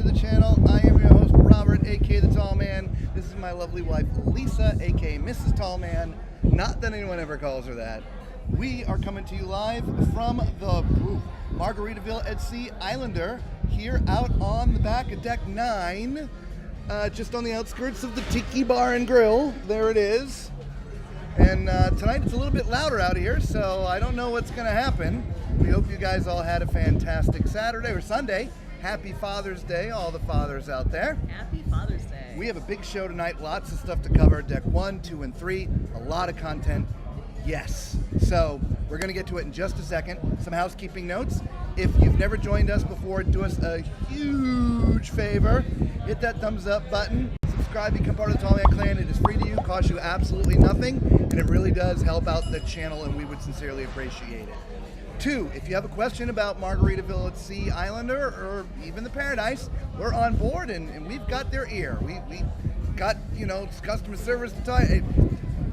to the channel. I am your host, Robert, aka The Tall Man. This is my lovely wife, Lisa, aka Mrs. Tall Man. Not that anyone ever calls her that. We are coming to you live from the Margaritaville At Sea Islander, here out on the back of Deck 9, just on the outskirts of the Tiki Bar and Grill. There it is. And tonight it's a little bit louder out here, so I don't know what's going to happen. We hope you guys all had a fantastic Saturday or Sunday. Happy Father's Day, all the fathers out there. Happy Father's Day. We have a big show tonight, lots of stuff to cover. Deck 1, 2, and 3, a lot of content. Yes. So we're going to get to it in just a second. Some housekeeping notes. If you've never joined us before, do us a huge favor. Hit that thumbs up button. Subscribe, become part of the Tall Man Clan. It is free to you, costs you absolutely nothing, and it really does help out the channel, and we would sincerely appreciate it. 2, if you have a question about Margaritaville at Sea Islander or even the Paradise, we're on board and we've got their ear. We got, customer service to talk.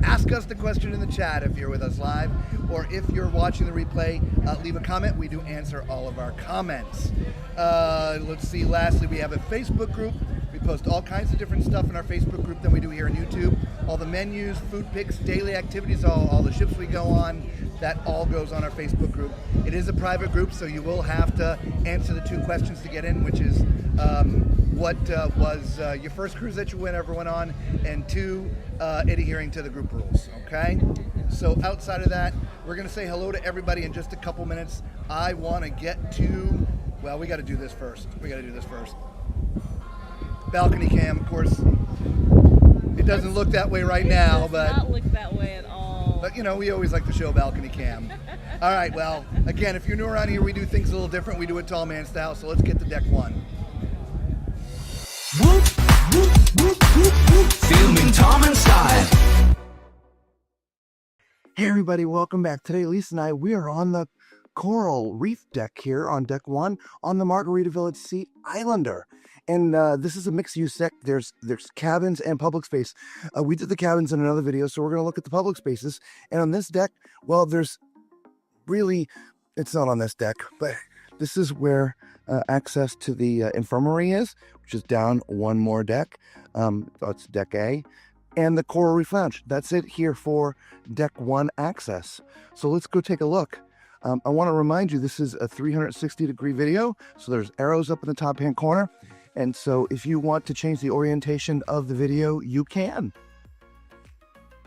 Ask us the question in the chat if you're with us live, or if you're watching the replay, leave a comment. We do answer all of our comments. Let's see, lastly, we have a Facebook group. We post all kinds of different stuff in our Facebook group than we do here on YouTube. All the menus, food pics, daily activities, all the ships we go on, that all goes on our Facebook group. It is a private group, so you will have to answer the 2 questions to get in, which is what was your first cruise that you ever went on, and 2, adhering to the group rules, okay? So outside of that, we're gonna say hello to everybody in just a couple minutes. I wanna get to, well, we gotta do this first. Balcony cam, of course. It doesn't look that way right now, but... It does not look that way at all. But, we always like to show balcony cam. All right, well, again, if you're new around here, we do things a little different. We do it tall man style, so let's get to Deck 1. Filming Tall Man style. Hey everybody, welcome back. Today, Lisa and I, we are on the Coral Reef deck here on Deck 1 on the Margaritaville at Sea Islander. And this is a mixed-use deck. There's cabins and public space. We did the cabins in another video, so we're going to look at the public spaces. And on this deck, well, there's really, it's not on this deck, but this is where access to the infirmary is, which is down one more deck. That's Deck A. And the Coral Reef Lounge. That's it here for Deck 1 access. So let's go take a look. I want to remind you, this is a 360-degree video, so there's arrows up in the top-hand corner. And so if you want to change the orientation of the video, you can.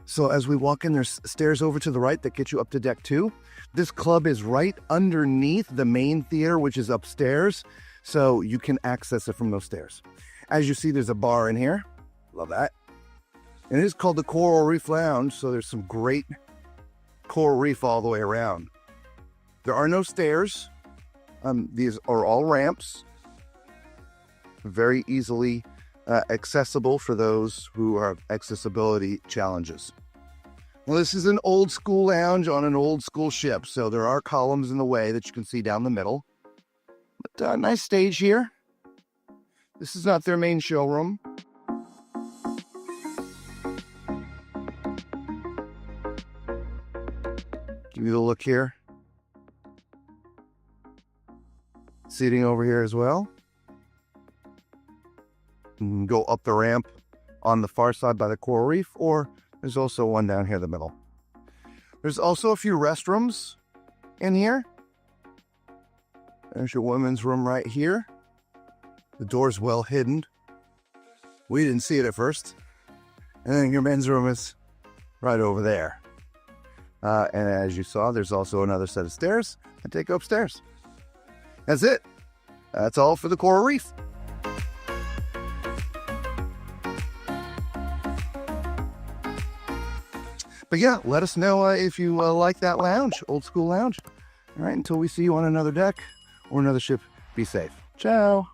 So as we walk in, there's stairs over to the right that get you up to Deck 2. This club is right underneath the main theater, which is upstairs. So you can access it from those stairs. As you see, there's a bar in here. Love that. And it is called the Coral Reef Lounge. So there's some great coral reef all the way around. There are no stairs. These are all ramps. Very easily accessible for those who have accessibility challenges. Well, this is an old school lounge on an old school ship, so there are columns in the way that you can see down the middle. But nice stage here. This is not their main showroom. Give you the look here. Seating over here as well. You can go up the ramp on the far side by the coral reef, or there's also one down here in the middle. There's also a few restrooms in here. There's your women's room right here. The door's well hidden. We didn't see it at first. And then your men's room is right over there. And as you saw, there's also another set of stairs that take you upstairs. That's it. That's all for the coral reef. But yeah, let us know if you like that lounge, old school lounge. All right, until we see you on another deck or another ship, be safe. Ciao.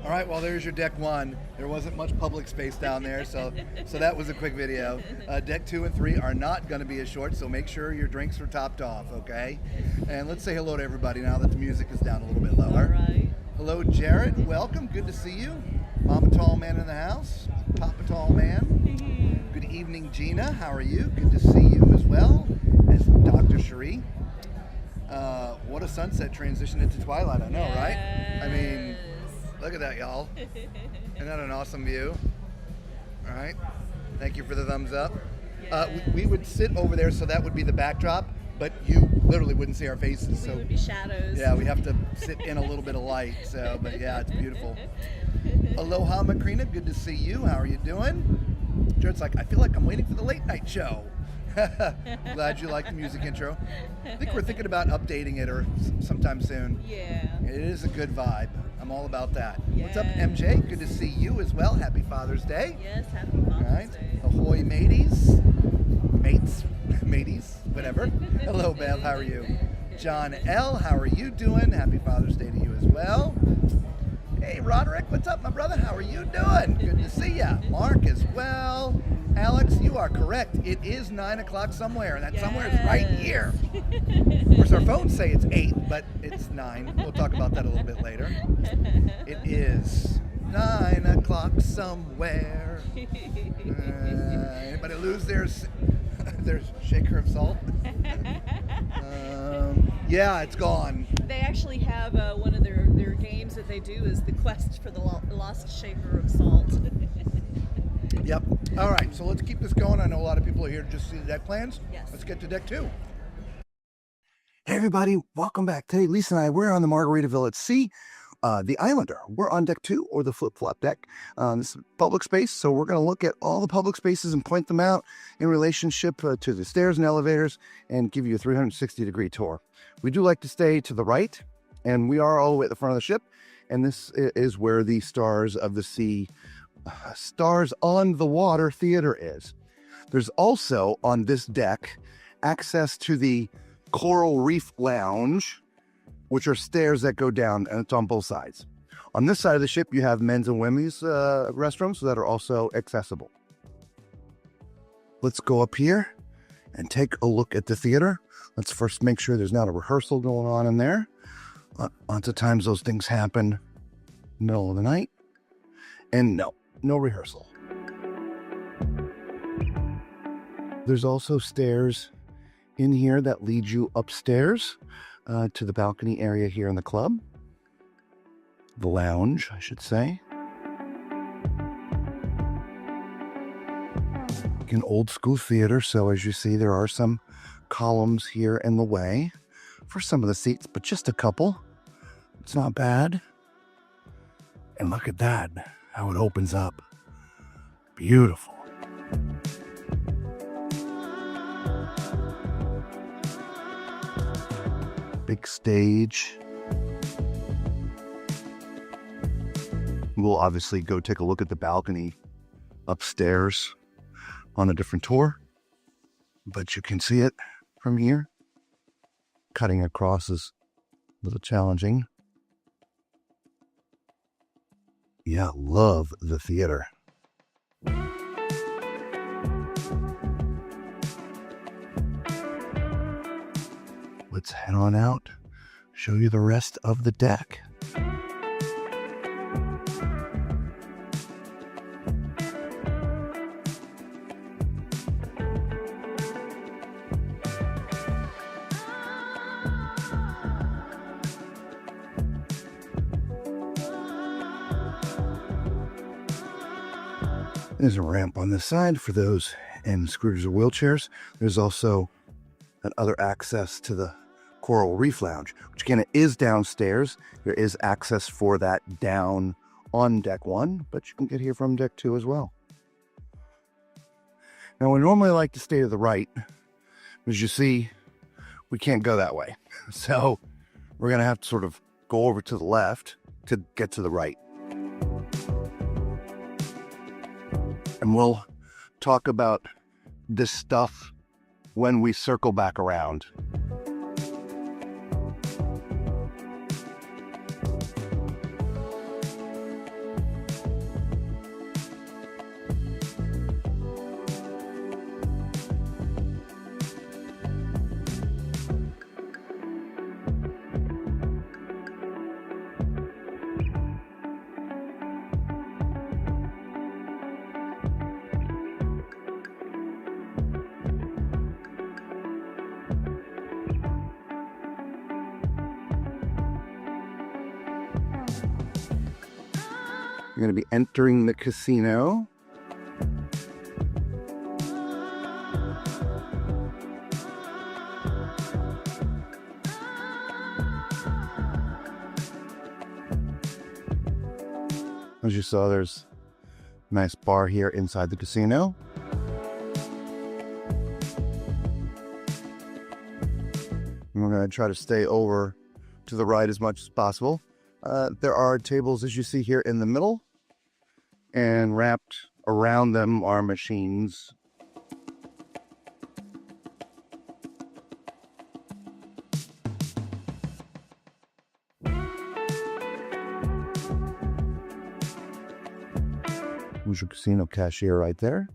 All right, well, there's your Deck 1. There wasn't much public space down there, so that was a quick video. Deck 2 and 3 are not going to be as short, so make sure your drinks are topped off, okay? And let's say hello to everybody now that the music is down a little bit lower. All right. Hello, Jared. Welcome. Good to see you. Mama Tall Man in the house. Papa Tall Man. Good evening, Gina. How are you? Good to see you as well as Dr. Cherie. What a sunset transition into twilight, I know, right? I mean, Look at that, y'all. Isn't that an awesome view? All right. Thank you for the thumbs up. We would sit over there, so that would be the backdrop, but you literally wouldn't see our faces. We So would be shadows. yeah, we have to sit in a little bit of light. So, but yeah, it's beautiful. Aloha, Macrina. Good to see you. How are you doing? Jared's like, I feel like I'm waiting for the late night show. Glad you like the music intro. I think we're thinking about updating it or sometime soon. Yeah. It is a good vibe. I'm all about that. What's up, Yes. MJ? Good to see you as well. Happy Father's Day. Yes, happy All Father's right. Day. Ahoy, mateys. Mateys, whatever. Hello, Bev. How are you? John L. How are you doing? Happy Father's Day to you as well. Hey, Roderick. What's up, my brother? How are you doing? Good to see ya. Mark as well. Alex, you are correct. It is 9 o'clock somewhere, and that somewhere is right here. Of course, our phones say it's 8, but it's 9. We'll talk about that a little bit later. It is 9 o'clock somewhere. Anybody lose their shaker of salt? Yeah, it's gone. They actually have one of their games that they do is the quest for the lost shaker of salt. Yep. All right, so let's keep this going. I know a lot of people are here to just see the deck plans. Yes. Let's get to deck 2. Hey everybody, welcome back. Today, Lisa and I, we're on the Margaritaville at Sea, the Islander. We're on deck 2, or the flip-flop deck. This is public space, so we're going to look at all the public spaces and point them out in relationship to the stairs and elevators and give you a 360-degree tour. We do like to stay to the right, and we are all the way at the front of the ship, and this is where the Stars of the Sea, Stars on the Water Theater is. There's also, on this deck, access to the Coral Reef Lounge, which are stairs that go down, and it's on both sides. On this side of the ship, you have men's and women's restrooms that are also accessible. Let's go up here and take a look at the theater. Let's first make sure there's not a rehearsal going on in there. Lots of times those things happen middle of the night. And no rehearsal. There's also stairs in here that lead you upstairs to the balcony area here in the club. The lounge, I should say. An old school theater, so as you see, there are some columns here in the way for some of the seats, but just a couple. It's not bad. And look at that, how it opens up. Beautiful. Big stage. We'll obviously go take a look at the balcony upstairs on a different tour, but you can see it from here. Cutting across is a little challenging. Yeah, love the theater. Let's head on out, show you the rest of the deck. There's a ramp on this side for those in scooters or wheelchairs. There's also that other access to the Coral Reef Lounge, which again, it is downstairs. There is access for that down on deck 1, but you can get here from deck 2 as well. Now, we normally like to stay to the right. As you see, we can't go that way. So we're gonna have to sort of go over to the left to get to the right. And we'll talk about this stuff when we circle back around. You're going to be entering the casino. As you saw, there's a nice bar here inside the casino. We're going to try to stay over to the right as much as possible. There are tables, as you see here, in the middle, and wrapped around them are machines. There's your casino cashier right there.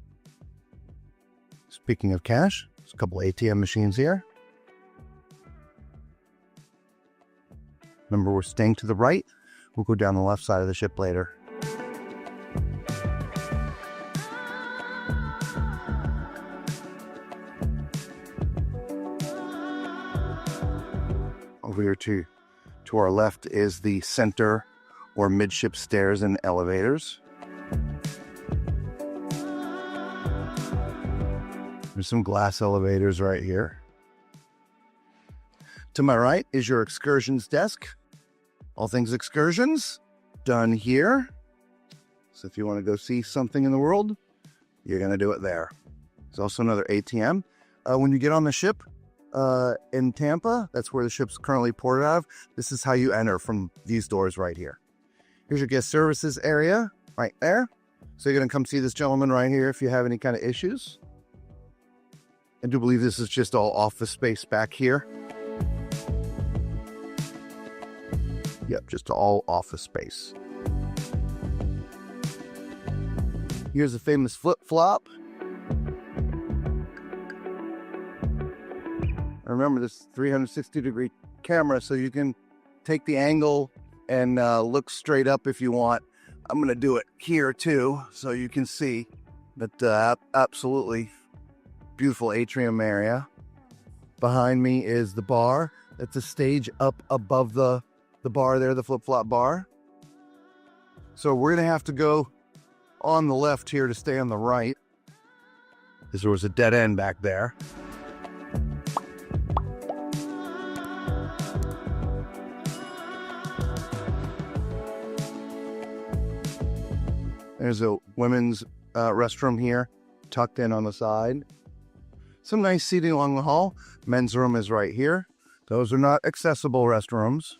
Speaking of cash, there's a couple ATM machines here. Remember, we're staying to the right. We'll go down the left side of the ship later. Over here to our left is the center or midship stairs and elevators. There's some glass elevators right here. To my right is your excursions desk. All things excursions done here. So if you want to go see something in the world, you're going to do it there. There's also another ATM. When you get on the ship in Tampa, that's where the ship's currently ported out of. This is how you enter from these doors right here. Here's your guest services area right there. So you're going to come see this gentleman right here if you have any kind of issues. I do believe this is just all office space back here. Yep, just all office space. Here's a famous flip-flop. Remember, this 360-degree camera, so you can take the angle and look straight up if you want. I'm going to do it here, too, so you can see. But absolutely beautiful atrium area. Behind me is the bar. That's a stage up above the bar there, the flip-flop bar. So we're going to have to go on the left here to stay on the right, because there was a dead end back there. There's a women's restroom here, tucked in on the side. Some nice seating along the hall. Men's room is right here. Those are not accessible restrooms.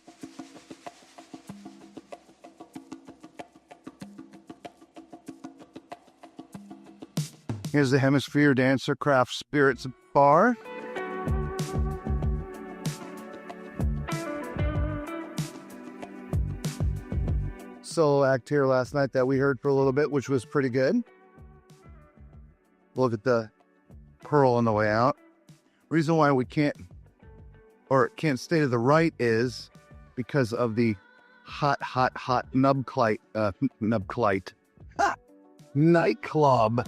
Here's the Hemisphere Dancer Craft Spirits Bar. Solo act here last night that we heard for a little bit, which was pretty good. Look at the Pearl on the way out. Reason why we can't stay to the right is because of the hot nubclite nightclub.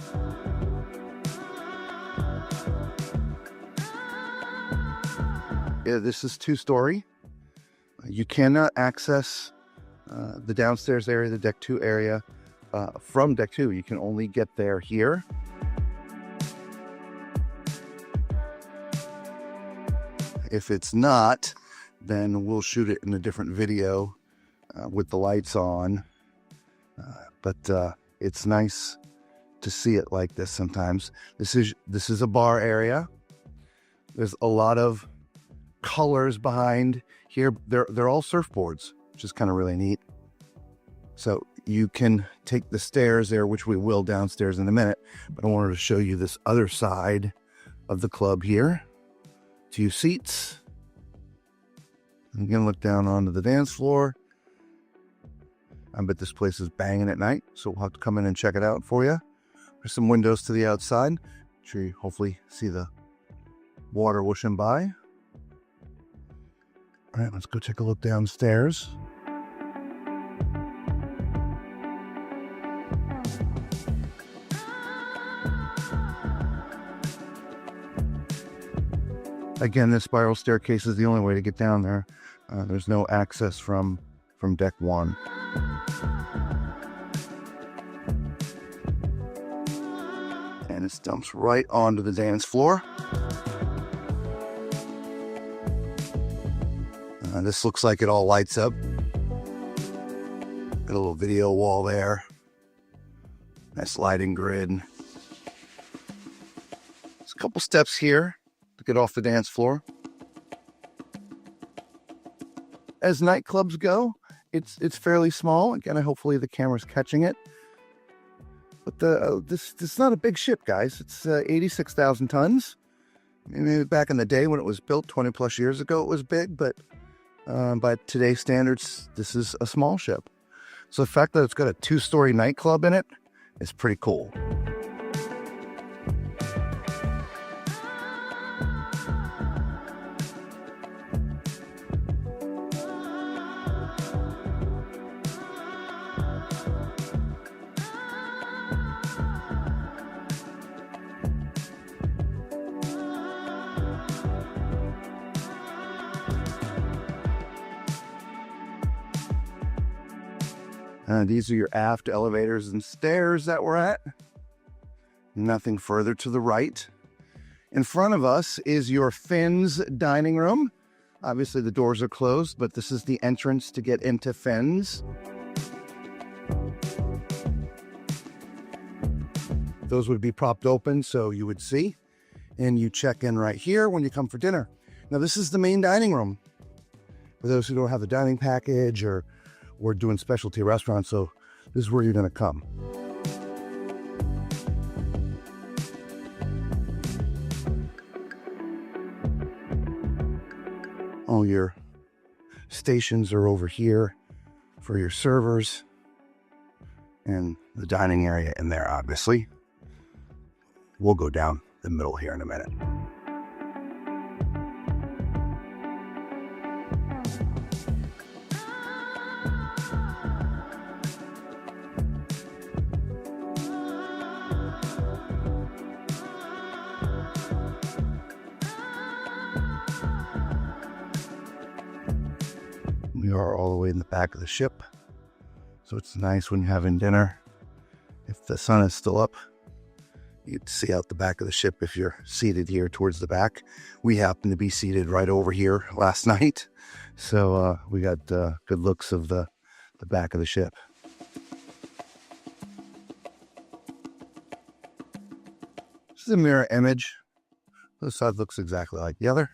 Yeah, this is 2-story. You cannot access the downstairs area, the deck 2 area, from deck 2. You can only get there here. If it's not, then we'll shoot it in a different video with the lights on. But it's nice to see it like this sometimes. This is a bar area. There's a lot of colors behind here. They're all surfboards, which is kind of really neat. So you can take the stairs there, which we will downstairs in a minute, but I wanted to show you this other side of the club here. 2 seats. I'm gonna look down onto the dance floor. I bet this place is banging at night, so we'll have to come in and check it out for you. There's some windows to the outside. I'm sure you hopefully see the water whooshing by. All right, let's go take a look downstairs. Again, this spiral staircase is the only way to get down there. There's no access from deck 1. this dumps right onto the dance floor. This looks like it all lights up. Got a little video wall there. Nice lighting grid. There's a couple steps here to get off the dance floor. As nightclubs go, it's fairly small. Again, hopefully the camera's catching it. But this is not a big ship, guys. It's 86,000 tons. Maybe back in the day when it was built 20 plus years ago, it was big, but by today's standards, this is a small ship. So the fact that it's got a 2-story nightclub in it is pretty cool. These are your aft elevators and stairs that we're at. Nothing further to the right. In front of us is your Finn's dining room. Obviously the doors are closed, but this is the entrance to get into Finn's. Those would be propped open so you would see. And you check in right here when you come for dinner. Now this is the main dining room. For those who don't have the dining package or we're doing specialty restaurants, so this is where you're gonna come. All your stations are over here for your servers and the dining area in there, obviously. We'll go down the middle here in a minute. We are all the way in the back of the ship, so it's nice when you're having dinner. If the sun is still up, you can see out the back of the ship if you're seated here towards the back. We happen to be seated right over here last night, so we got good looks of the back of the ship. This is a mirror image. This side looks exactly like the other.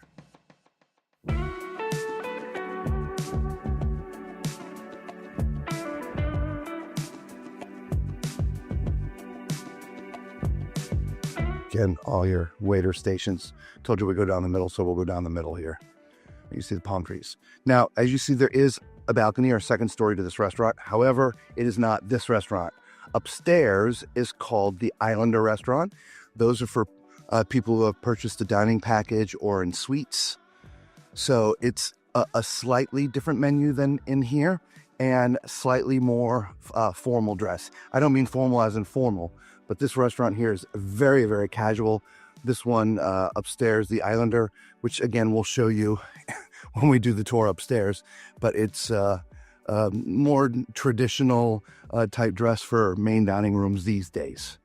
Again, all your waiter stations. Told you we go down the middle, so we'll go down the middle here. You see the palm trees. Now, as you see, there is a balcony or second story to this restaurant. However, it is not this restaurant. Upstairs is called the Islander restaurant. Those are for people who have purchased a dining package or in suites. So it's a slightly different menu than in here and slightly more formal dress. I don't mean formal as in formal, but this restaurant here is very, very casual. This one upstairs, the Islander, which again, we'll show you when we do the tour upstairs, but it's more traditional type dress for main dining rooms these days.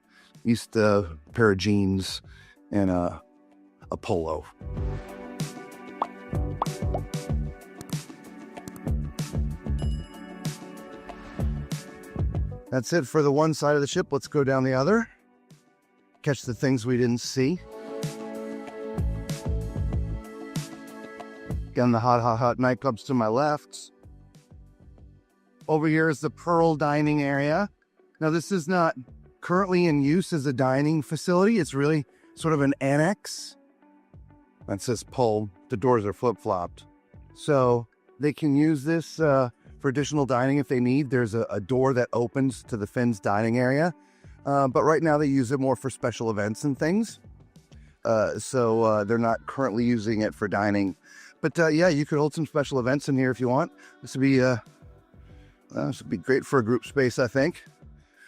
Used to a pair of jeans and a polo. That's it for the one side of the ship. Let's go down the other. Catch the things we didn't see. Again, the hot nightclubs to my left. Over here is the Pearl dining area. Now, this is not currently in use as a dining facility. It's really sort of an annex. That says pull. The doors are flip-flopped. So they can use this for additional dining if they need. There's a door that opens to the Finn's dining area. But right now they use it more for special events and things. So they're not currently using it for dining. But yeah, you could hold some special events in here if you want. This would be great for a group space, I think.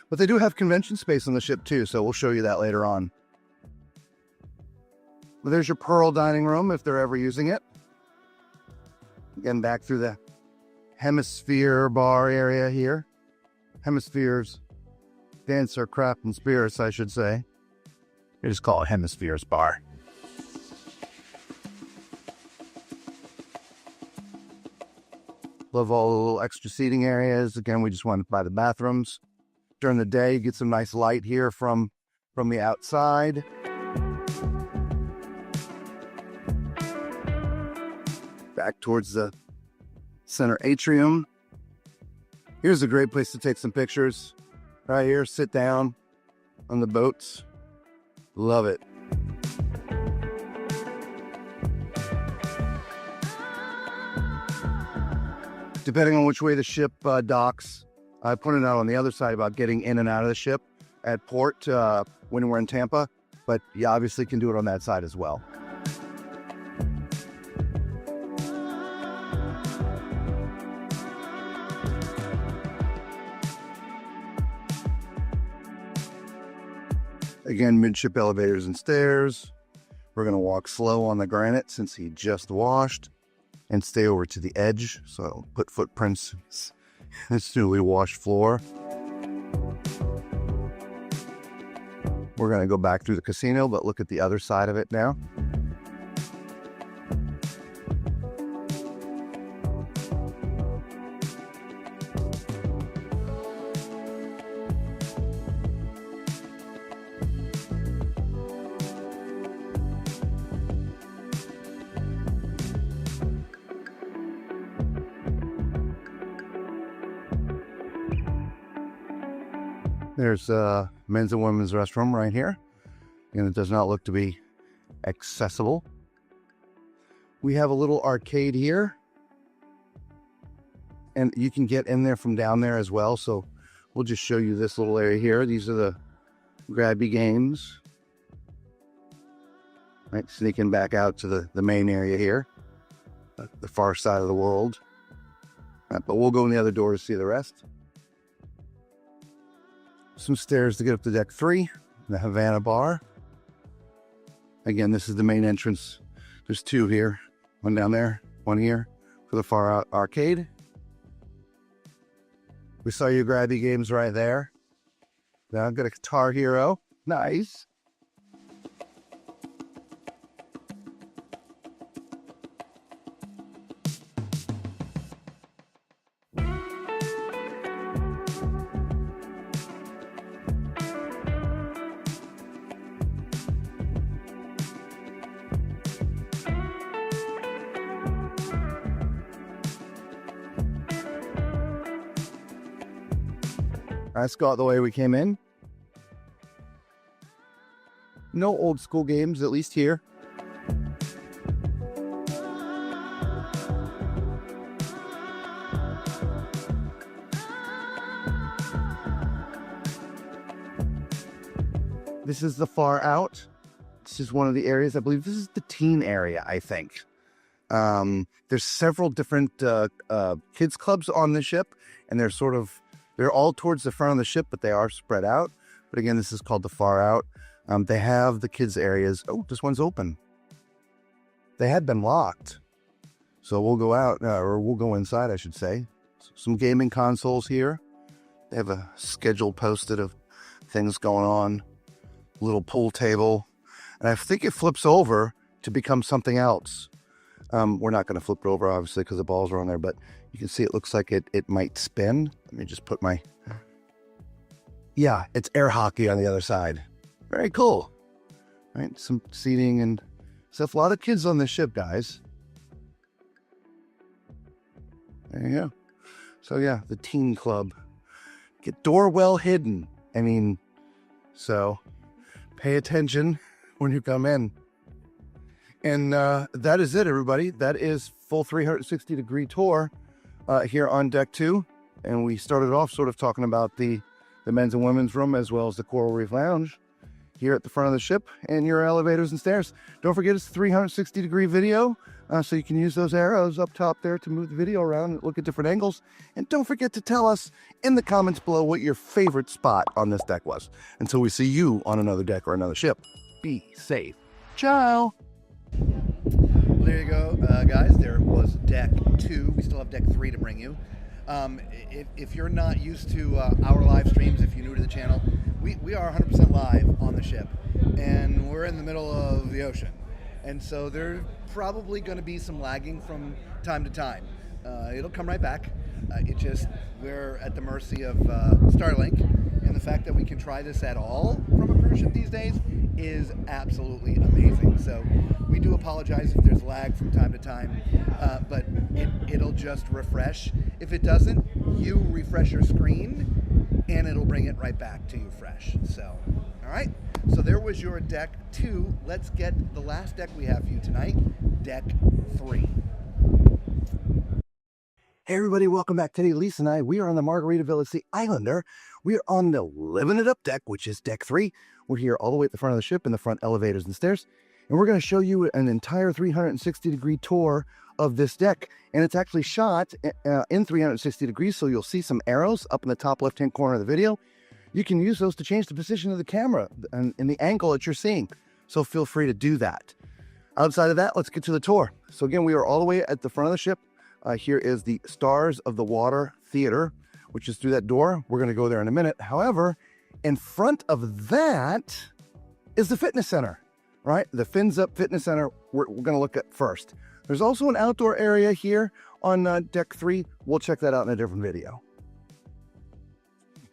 But they do have convention space on the ship too, so we'll show you that later on. Well, there's your Pearl dining room if they're ever using it. Again, back through the Hemisphere bar area here. Hemispheres, dancer, craft, and spirits, I should say. They just call it Hemispheres Bar. Love all the little extra seating areas. Again, we just went by the bathrooms. During the day, you get some nice light here from the outside. Back towards the center atrium. Here's a great place to take some pictures. Right here, sit down on the boats. Love it. Depending on which way the ship docks, I pointed out on the other side about getting in and out of the ship at port when we're in Tampa, but you obviously can do it on that side as well. Again, midship elevators and stairs. We're going to walk slow on the granite since he just washed, and stay over to the edge so I don't put footprints in this newly washed floor. We're going to go back through the casino, but look at the other side of it now. There's a men's and women's restroom right here, and it does not look to be accessible. We have a little arcade here, and you can get in there from down there as well. So we'll just show you this little area here. These are the grabby games. Right, sneaking back out to the main area here, the far side of the world. Right, but we'll go in the other door to see the rest. Some stairs to get up to deck 3, the Havana Bar. Again, this is the main entrance. There's 2 here, one down there, one here for the far out arcade. We saw your grabby games right there. Now I've got a Guitar Hero. Nice. Let's go out the way we came in. No old school games, at least here. This is the far out. This is one of the areas, I believe this is the teen area, I think. There's several different kids clubs on the ship, and they're all towards the front of the ship, but they are spread out. But again, this is called the far out. They have the kids areas. Oh, this one's open. They had been locked. So we'll go out, or we'll go inside, I should say. Some gaming consoles here. They have a schedule posted of things going on. Little pool table. And I think it flips over to become something else. We're not going to flip it over, obviously, because the balls are on there, but you can see it looks like it might spin. Let me just put my... Yeah, it's air hockey on the other side. Very cool. Right, some seating and stuff. A lot of kids on this ship, guys. There you go. So yeah, the teen club. Get door well hidden. I mean, so pay attention when you come in. And that is it, everybody. That is full 360-degree tour here on Deck 2. And we started off sort of talking about the men's and women's room as well as the Coral Reef Lounge here at the front of the ship and your elevators and stairs. Don't forget it's a 360-degree video, so you can use those arrows up top there to move the video around and look at different angles. And don't forget to tell us in the comments below what your favorite spot on this deck was. Until we see you on another deck or another ship, be safe. Ciao. Well, there you go, guys. There was Deck 2. We still have Deck 3 to bring you. If you're not used to our live streams, if you're new to the channel, we are 100% live on the ship. and we're in the middle of the ocean. And so there's probably going to be some lagging from time to time. It'll come right back. We're at the mercy of Starlink, and the fact that we can try this at all from a cruise ship these days is absolutely amazing. So we do apologize if there's lag from time to time, but it'll just refresh. If it doesn't, you refresh your screen, and it'll bring it right back to you fresh. So, all right. So there was your deck 2. Let's get the last deck we have for you tonight, deck 3. Hey everybody, welcome back. Today, Lisa and I, we are on the Margaritaville At Sea Islander. We are on the Living It Up deck, which is deck 3. We're here all the way at the front of the ship in the front elevators and stairs. And we're going to show you an entire 360-degree tour of this deck. And it's actually shot in 360 degrees, so you'll see some arrows up in the top left-hand corner of the video. You can use those to change the position of the camera and the angle that you're seeing. So feel free to do that. Outside of that, let's get to the tour. So again, we are all the way at the front of the ship. Here is the Stars of the Water Theater, which is through that door. We're going to go there in a minute. However, in front of that is the fitness center, right? The Fins Up Fitness Center we're going to look at first. There's also an outdoor area here on deck 3. We'll check that out in a different video.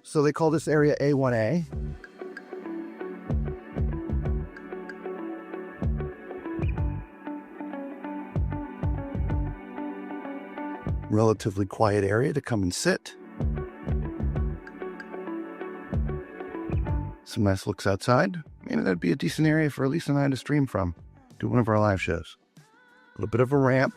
So they call this area A1A. Relatively quiet area to come and sit. Some nice looks outside. Maybe that'd be a decent area for Lisa and I to stream from, do one of our live shows. A little bit of a ramp.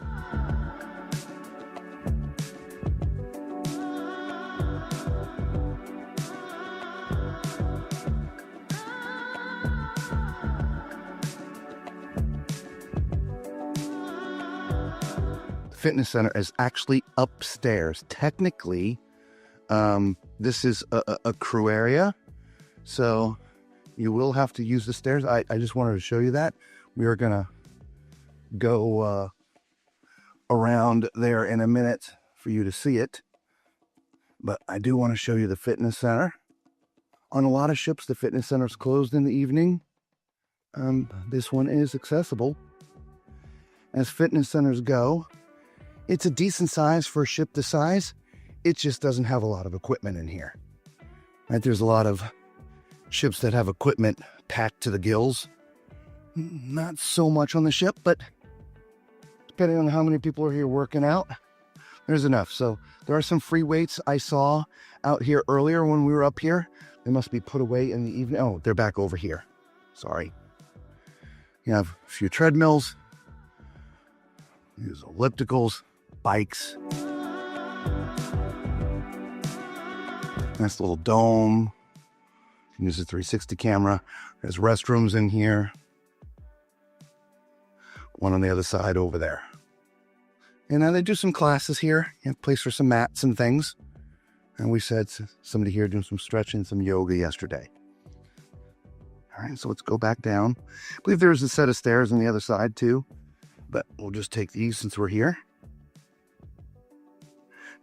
Fitness center is actually upstairs. Technically, this is a crew area, so you will have to use the stairs. I just wanted to show you that. We are gonna go around there in a minute for you to see it, but I do want to show you the fitness center. On a lot of ships, the fitness center is closed in the evening. This one is accessible. As fitness centers go, it's a decent size for a ship this size. It just doesn't have a lot of equipment in here. Right? There's a lot of ships that have equipment packed to the gills. Not so much on the ship, but depending on how many people are here working out, there's enough. So there are some free weights I saw out here earlier when we were up here. They must be put away in the evening. Oh, they're back over here. Sorry. You have a few treadmills. Use ellipticals. Bikes. Nice little dome. You can use a 360 camera. There's restrooms in here. One on the other side over there. And now they do some classes here. You have a place for some mats and things. And we said somebody here doing some stretching, some yoga yesterday. All right, so let's go back down. I believe there's a set of stairs on the other side too, but we'll just take these since we're here.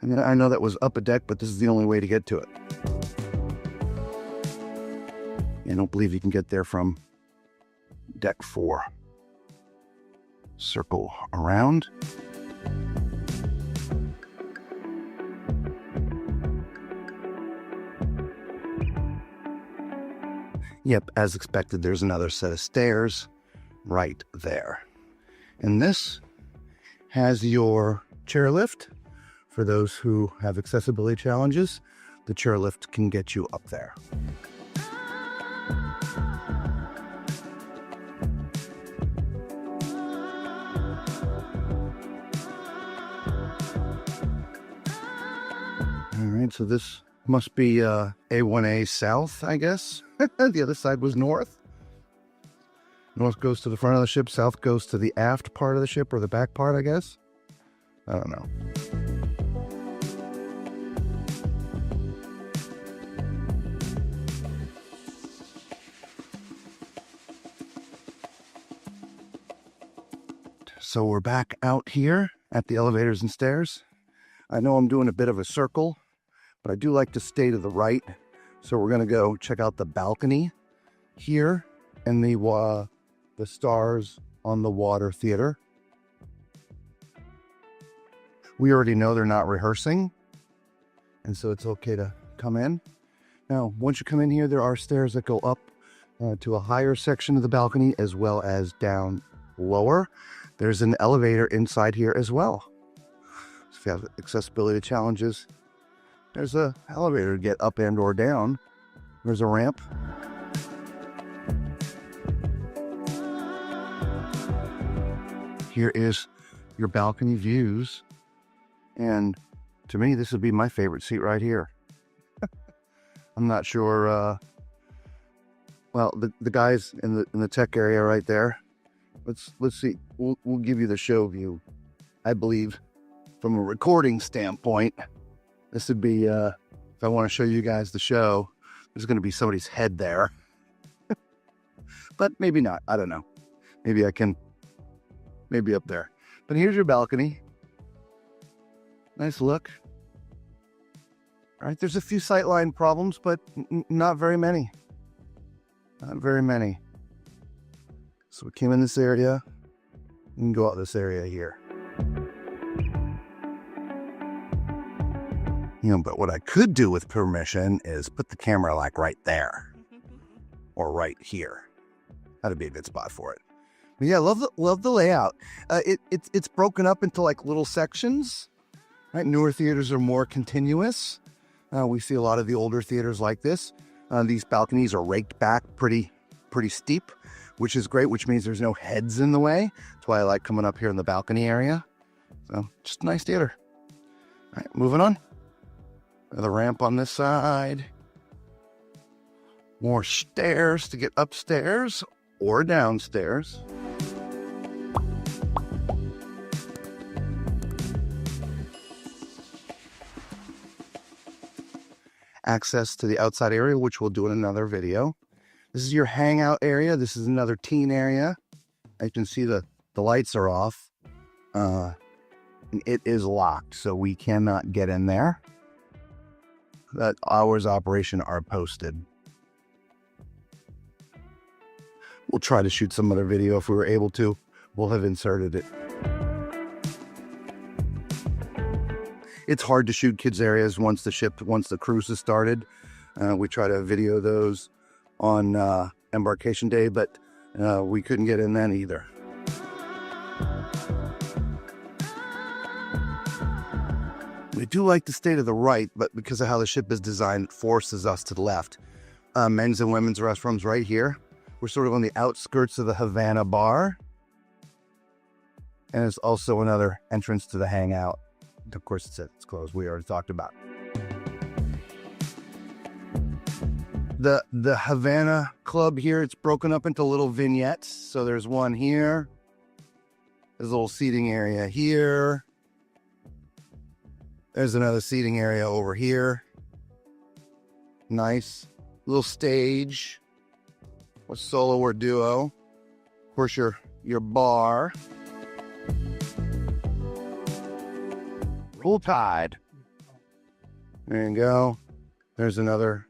I mean, I know that was up a deck, but this is the only way to get to it. I don't believe you can get there from deck 4. Circle around. Yep, as expected, there's another set of stairs right there. And this has your chairlift. For those who have accessibility challenges, the chairlift can get you up there. All right, so this must be A1A south, I guess. The other side was north. North goes to the front of the ship, south goes to the aft part of the ship, or the back part, I guess. I don't know. So we're back out here at the elevators and stairs. I know I'm doing a bit of a circle, but I do like to stay to the right. So we're going to go check out the balcony here in the Stars on the Water Theater. We already know they're not rehearsing, and so it's okay to come in. Now, once you come in here, there are stairs that go up to a higher section of the balcony as well as down lower. There's an elevator inside here as well. So if you have accessibility challenges, there's an elevator to get up and or down. There's a ramp. Here is your balcony views. And to me, this would be my favorite seat right here. I'm not sure. Well, the guys in the tech area right there. Let's see. We'll give you the show view. I believe, from a recording standpoint, this would be. If I want to show you guys the show, there's going to be somebody's head there. But maybe not. I don't know. Maybe I can. Maybe up there. But here's your balcony. Nice look. All right, there's a few sightline problems, but not very many. Not very many. So we came in this area. We can go out this area here. You know, but what I could do with permission is put the camera like right there. Or right here. That'd be a good spot for it. But yeah, love the layout. It's broken up into like little sections. Right, newer theaters are more continuous. We see a lot of the older theaters like this. These balconies are raked back pretty steep, which is great, which means there's no heads in the way. That's why I like coming up here in the balcony area. So just a nice theater. All right, moving on. The ramp on this side. More stairs to get upstairs or downstairs. Access to the outside area, which we'll do in another video. This is your hangout area. This is another teen area. As you can see, the lights are off. And it is locked, so we cannot get in there. The hours of operation are posted. We'll try to shoot some other video if we were able to. We'll have inserted it. It's hard to shoot kids areas once the cruise is started. We try to video those on embarkation day, but we couldn't get in then either. We do like to stay to the right, but because of how the ship is designed, it forces us to the left. Men's and women's restrooms right here. We're sort of on the outskirts of the Havana bar. And there's also another entrance to the hangout. Of course, it's closed. We already talked about the Havana Club here. It's broken up into little vignettes. So there's one here. There's a little seating area here. There's another seating area over here. Nice little stage. Or solo or duo. Of course, your bar. Roll Tide. There you go. There's another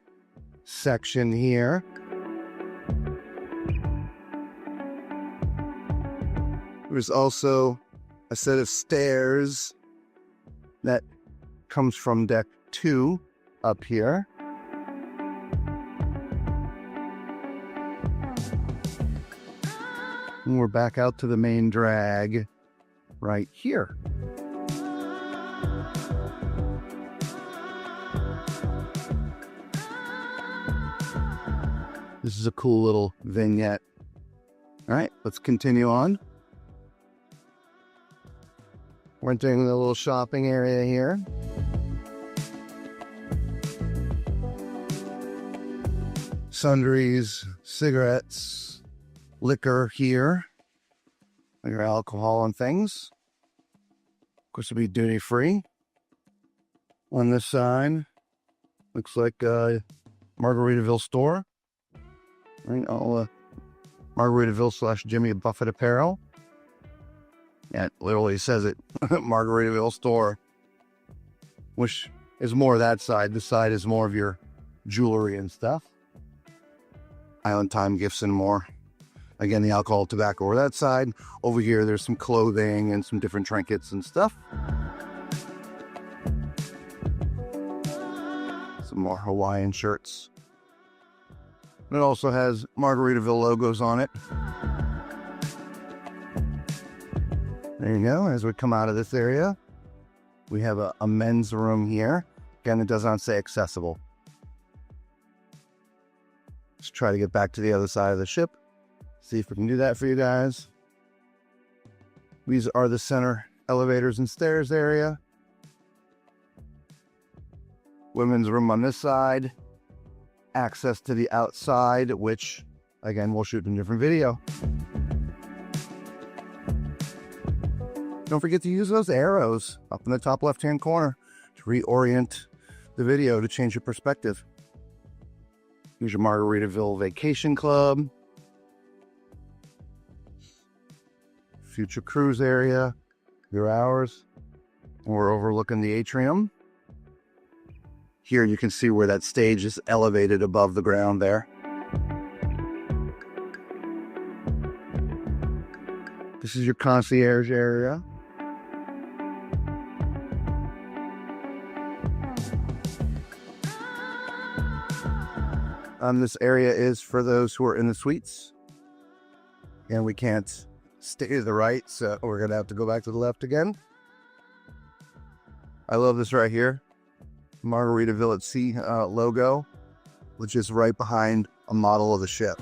section here. There's also a set of stairs that comes from deck 2 up here. And we're back out to the main drag right here. This is a cool little vignette. All right, let's continue on. We're entering the little shopping area here. Sundries, cigarettes, liquor here. Your alcohol and things. Of course, it'll be duty free. On this side, looks like a Margaritaville store. Right, all Margaritaville / Jimmy Buffett apparel. Yeah, it literally says it. Margaritaville store. Which is more that side. This side is more of your jewelry and stuff. Island Time gifts and more. Again, the alcohol, tobacco over that side. Over here, there's some clothing and some different trinkets and stuff. Some more Hawaiian shirts. And it also has Margaritaville logos on it. There you go. As we come out of this area, we have a men's room here. Again, it does not say accessible. Let's try to get back to the other side of the ship. See if we can do that for you guys. These are the center elevators and stairs area. Women's room on this side. Access to the outside, which, again, we'll shoot in a different video. Don't forget to use those arrows up in the top left-hand corner to reorient the video to change your perspective. Here's your Margaritaville Vacation Club. Future cruise area. Your hours. And we're overlooking the atrium. Here you can see where that stage is elevated above the ground there. This is your concierge area. This area is for those who are in the suites. And we can't stay to the right, so we're going to have to go back to the left again. I love this right here. Margaritaville at Sea logo, which is right behind a model of the ship.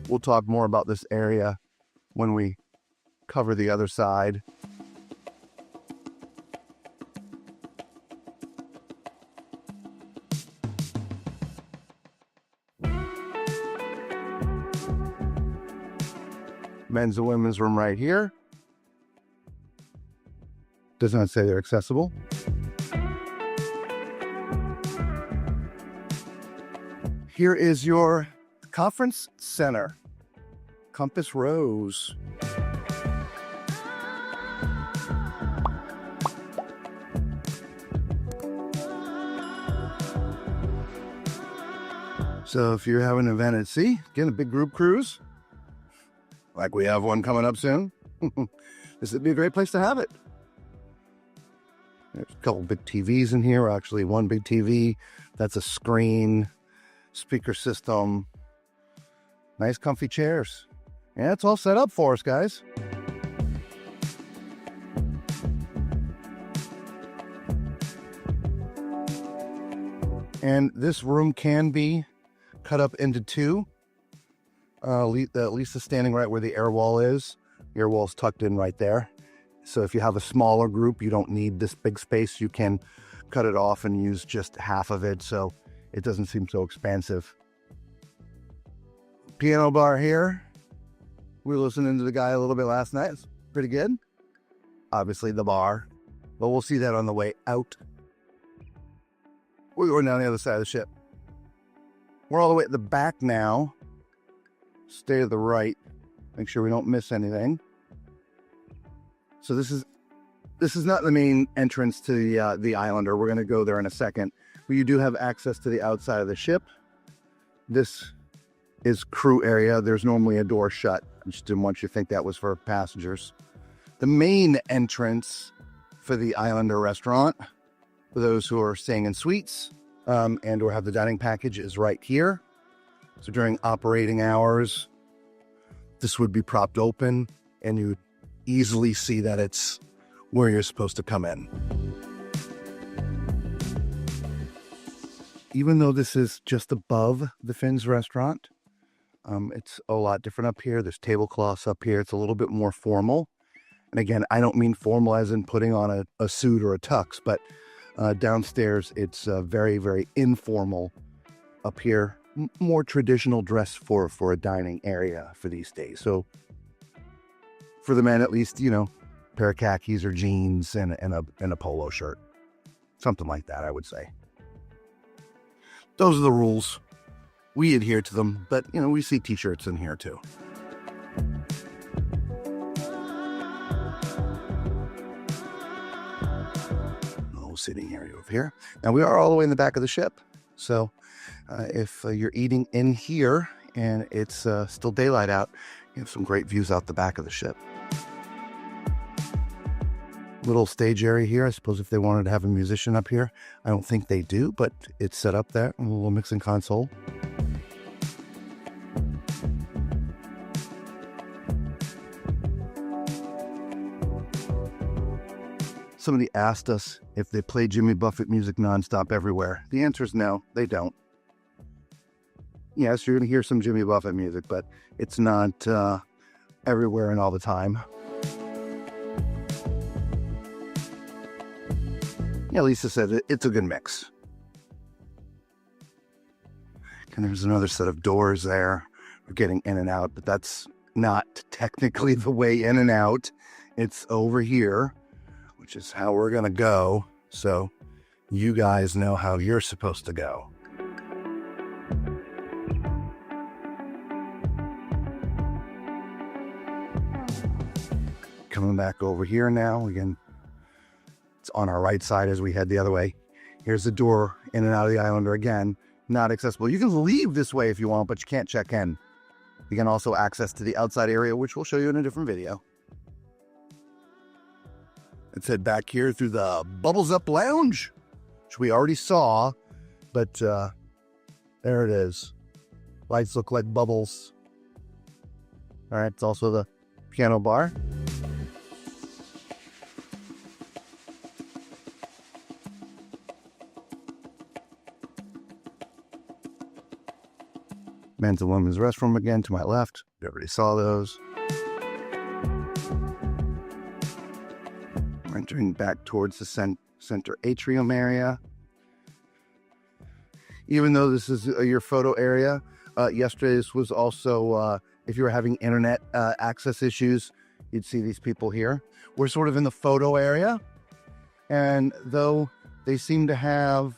We'll talk more about this area when we cover the other side. Men's and women's room right here. Does not say they're accessible. Here is your conference center. Compass Rose. So if you're having an event at sea, getting a big group cruise, like we have one coming up soon, this would be a great place to have it. There's a couple big TVs in here, actually one big TV. That's a screen, speaker system, nice comfy chairs. Yeah, it's all set up for us, guys. And this room can be cut up into two. Lisa's standing right where the air wall is. The air wall's tucked in right there. So if you have a smaller group, you don't need this big space. You can cut it off and use just half of it, so it doesn't seem so expansive. Piano bar here. We were listening to the guy a little bit last night. It's pretty good. Obviously the bar, but we'll see that on the way out. We're going down the other side of the ship. We're all the way at the back now. Stay to the right. Make sure we don't miss anything. So this is not the main entrance to the Islander. We're going to go there in a second. But you do have access to the outside of the ship. This is crew area. There's normally a door shut. I just didn't want you to think that was for passengers. The main entrance for the Islander restaurant, for those who are staying in suites and or have the dining package, is right here. So during operating hours, this would be propped open and you would easily see that it's where you're supposed to come in. Even though this is just above the Finn's restaurant, it's a lot different up here. There's tablecloths up here. It's a little bit more formal. And again, I don't mean formal as in putting on a suit or a tux, but downstairs it's very, very informal. Up here, more traditional dress for a dining area for these days. So for the men, at least, you know, pair of khakis or jeans and a polo shirt. Something like that, I would say. Those are the rules. We adhere to them, but, you know, we see t-shirts in here too. sitting area over here. Now we are all the way in the back of the ship. So if you're eating in here and it's still daylight out, you have some great views out the back of the ship. Little stage area here. I suppose if they wanted to have a musician up here, I don't think they do, but it's set up there. A little mixing console. Somebody asked us if they play Jimmy Buffett music nonstop everywhere. The answer is no, they don't. Yes, you're going to hear some Jimmy Buffett music, but it's not everywhere and all the time. Yeah, Lisa said it's a good mix. And there's another set of doors there for getting in and out, but that's not technically the way in and out. It's over here, which is how we're going to go. So you guys know how you're supposed to go. Coming back over here now. Again, it's on our right side as we head the other way. Here's the door in and out of the Islander. Again, not accessible. You can leave this way if you want, but you can't check in. You can also access to the outside area, which we'll show you in a different video. Let's head back here through the Bubbles Up Lounge, which we already saw, but there it is. Lights look like bubbles. All right, it's also the piano bar. Men's and women's restroom again to my left. We already saw those. We're entering back towards the center atrium area. Even though this is your photo area, yesterday this was also, if you were having internet access issues, you'd see these people here. We're sort of in the photo area. And though they seem to have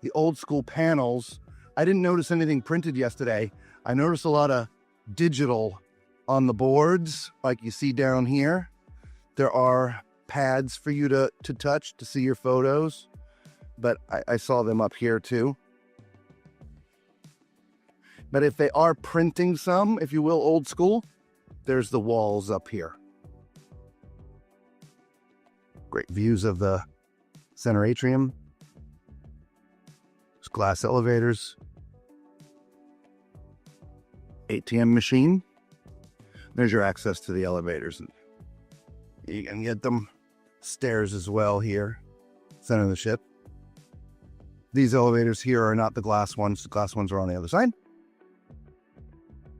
the old school panels, I didn't notice anything printed yesterday. I noticed a lot of digital on the boards, like you see down here. There are pads for you to touch to see your photos, but I saw them up here too. But if they are printing some, if you will, old school, there's the walls up here. Great views of the center atrium. There's glass elevators. ATM machine. There's your access to the elevators. You can get them. Stairs as well here. Center of the ship. These elevators here are not the glass ones. The glass ones are on the other side.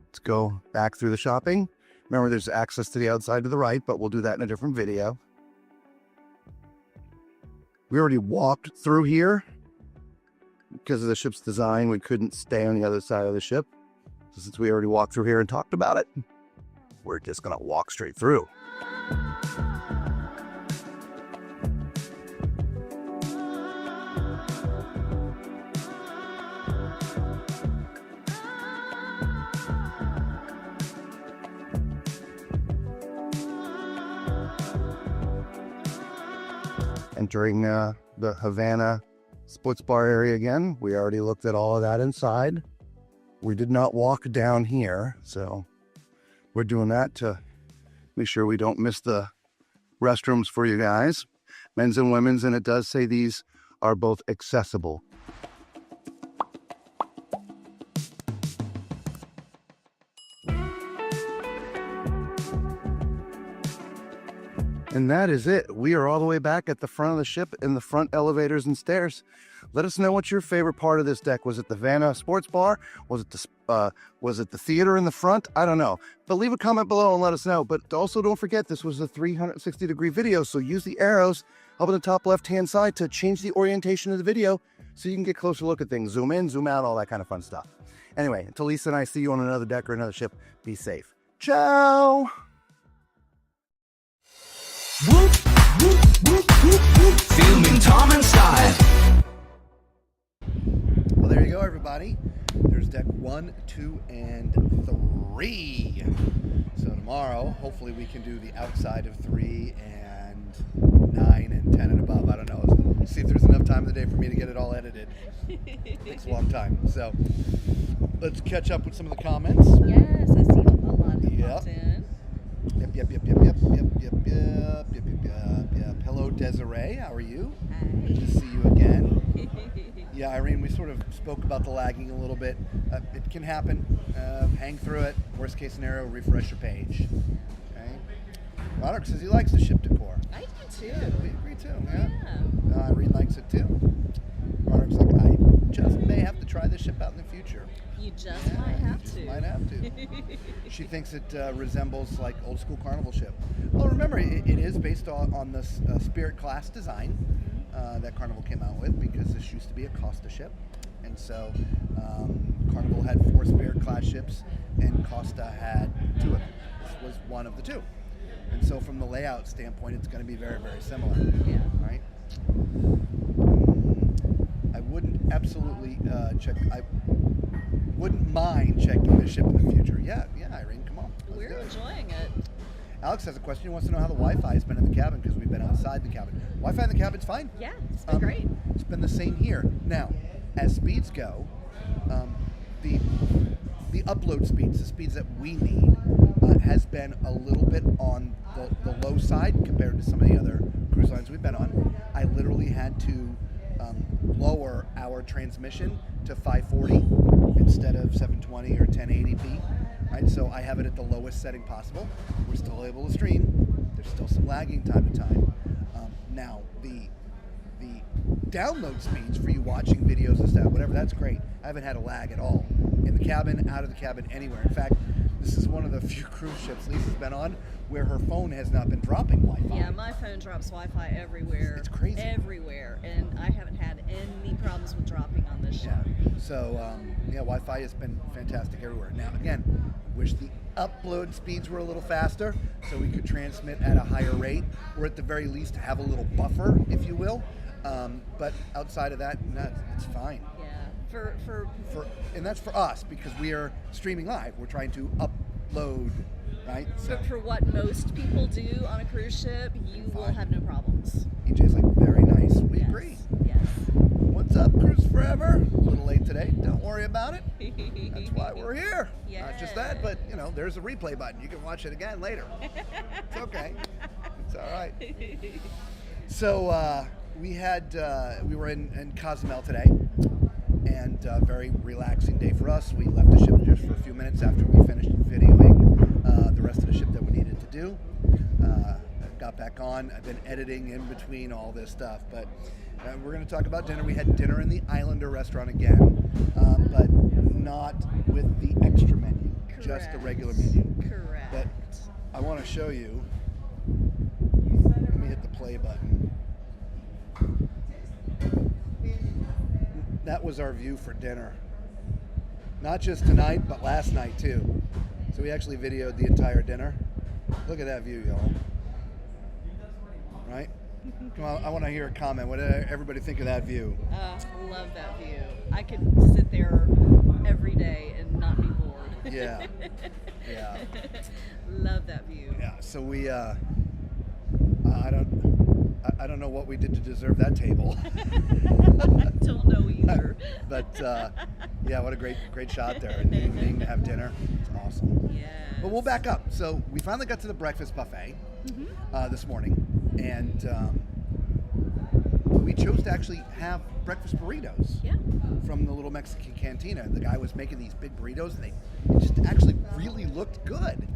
Let's go back through the shopping. Remember, there's access to the outside to the right, but we'll do that in a different video. We already walked through here. Because of the ship's design, we couldn't stay on the other side of the ship. So since we already walked through here and talked about it, we're just going to walk straight through. Entering the Havana sports bar area again. We already looked at all of that inside. We did not walk down here, so we're doing that to make sure we don't miss the restrooms for you guys. Men's and women's, and it does say these are both accessible. And that is it. We are all the way back at the front of the ship in the front elevators and stairs. Let us know what's your favorite part of this deck. Was it the Havana Sports Bar? Was it the theater in the front? I don't know. But leave a comment below and let us know. But also don't forget, this was a 360-degree video, so use the arrows up in the top left-hand side to change the orientation of the video so you can get a closer look at things. Zoom in, zoom out, all that kind of fun stuff. Anyway, until Lisa and I see you on another deck or another ship, be safe. Ciao! Filming Tom and Style. Well, there you go, everybody. There's deck 1, 2, and 3. So tomorrow, hopefully we can do the outside of 3 and and 9 and 10 and above. I don't know. See if there's enough time in the day for me to get it all edited. It takes a long time. So let's catch up with some of the comments. Yes, I see a lot of Yep. popped in. Yep. Hello, Desiree. How are you? Hi. Good to see you again. Yeah, Irene, we sort of spoke about the lagging a little bit. It can happen. Hang through it. Worst case scenario, refresh your page. Okay. Roderick says he likes the ship decor. I do too. Yeah, we agree too. Yeah. Yeah. Irene likes it too. Roderick's like, I just may have to try this ship out in the future. You just might have You just to. might have to. She thinks it resembles like old school Carnival ship. Well, remember, it is based on the Spirit class design that Carnival came out with, because this used to be a Costa ship. And so Carnival had 4 Spirit class ships and Costa had 2 of them. This was one of the 2. And so from the layout standpoint, it's going to be very, very similar. Yeah. Right? I wouldn't absolutely I wouldn't mind checking the ship in the future. Yeah, Irene, come on. Let's We're do it. enjoying it. Alex has a question. He wants to know how the Wi-Fi has been in the cabin, because we've been outside the cabin. Wi-Fi in the cabin's fine. Yeah, it's been great. It's been the same here. Now, as speeds go, the upload speeds, the speeds that we need, has been a little bit on the low side compared to some of the other cruise lines we've been on. I literally had to lower our transmission to 540 instead of 720 or 1080p. Right, so I have it at the lowest setting possible. We're still able to stream. There's still some lagging time to time. Now the download speeds for you watching videos and stuff, whatever, that's great. I haven't had a lag at all in the cabin, out of the cabin, anywhere. In fact, this is one of the few cruise ships Lisa's been on where her phone has not been dropping Wi-Fi. Yeah, my phone drops Wi-Fi everywhere. It's crazy. Everywhere, and I haven't had any problems with dropping on this ship. Yeah. So Wi-Fi has been fantastic everywhere. Now again, wish the upload speeds were a little faster so we could transmit at a higher rate, or at the very least have a little buffer, if you will. But outside of that, no, it's fine. Yeah. And that's for us, because we are streaming live. We're trying to upload, right? So For what most people do on a cruise ship, you will Fine. have no problems. EJ's like, very nice. We Yes. agree. Yes. What's up, Cruise Forever? A little late today. Don't worry about it. That's why we're here. Not just that, but there's a replay button. You can watch it again later. It's okay. It's all right. So we were in Cozumel today, and a very relaxing day for us. We left the ship just for a few minutes after we finished videoing the rest of the ship that we needed to do. Got back on. I've been editing in between all this stuff, but we're going to talk about dinner. We had dinner in the Islander restaurant again, but not with the extra menu, just the regular menu. Correct. But I want to show you. Let me hit the play button. That was our view for dinner. Not just tonight, but last night too. So we actually videoed the entire dinner. Look at that view, y'all. Right? Come on, I want to hear a comment. What did everybody think of that view? Love that view. I could sit there every day and not be bored. Yeah. Yeah. Love that view. Yeah. So we, I don't know what we did to deserve that table. I don't know either. But yeah, what a great shot there in the evening to have dinner. It's awesome. Yes. But we'll back up. So we finally got to the breakfast buffet this morning, and we chose to actually have breakfast burritos Yeah. from the little Mexican cantina. The guy was making these big burritos, and they just actually really looked good.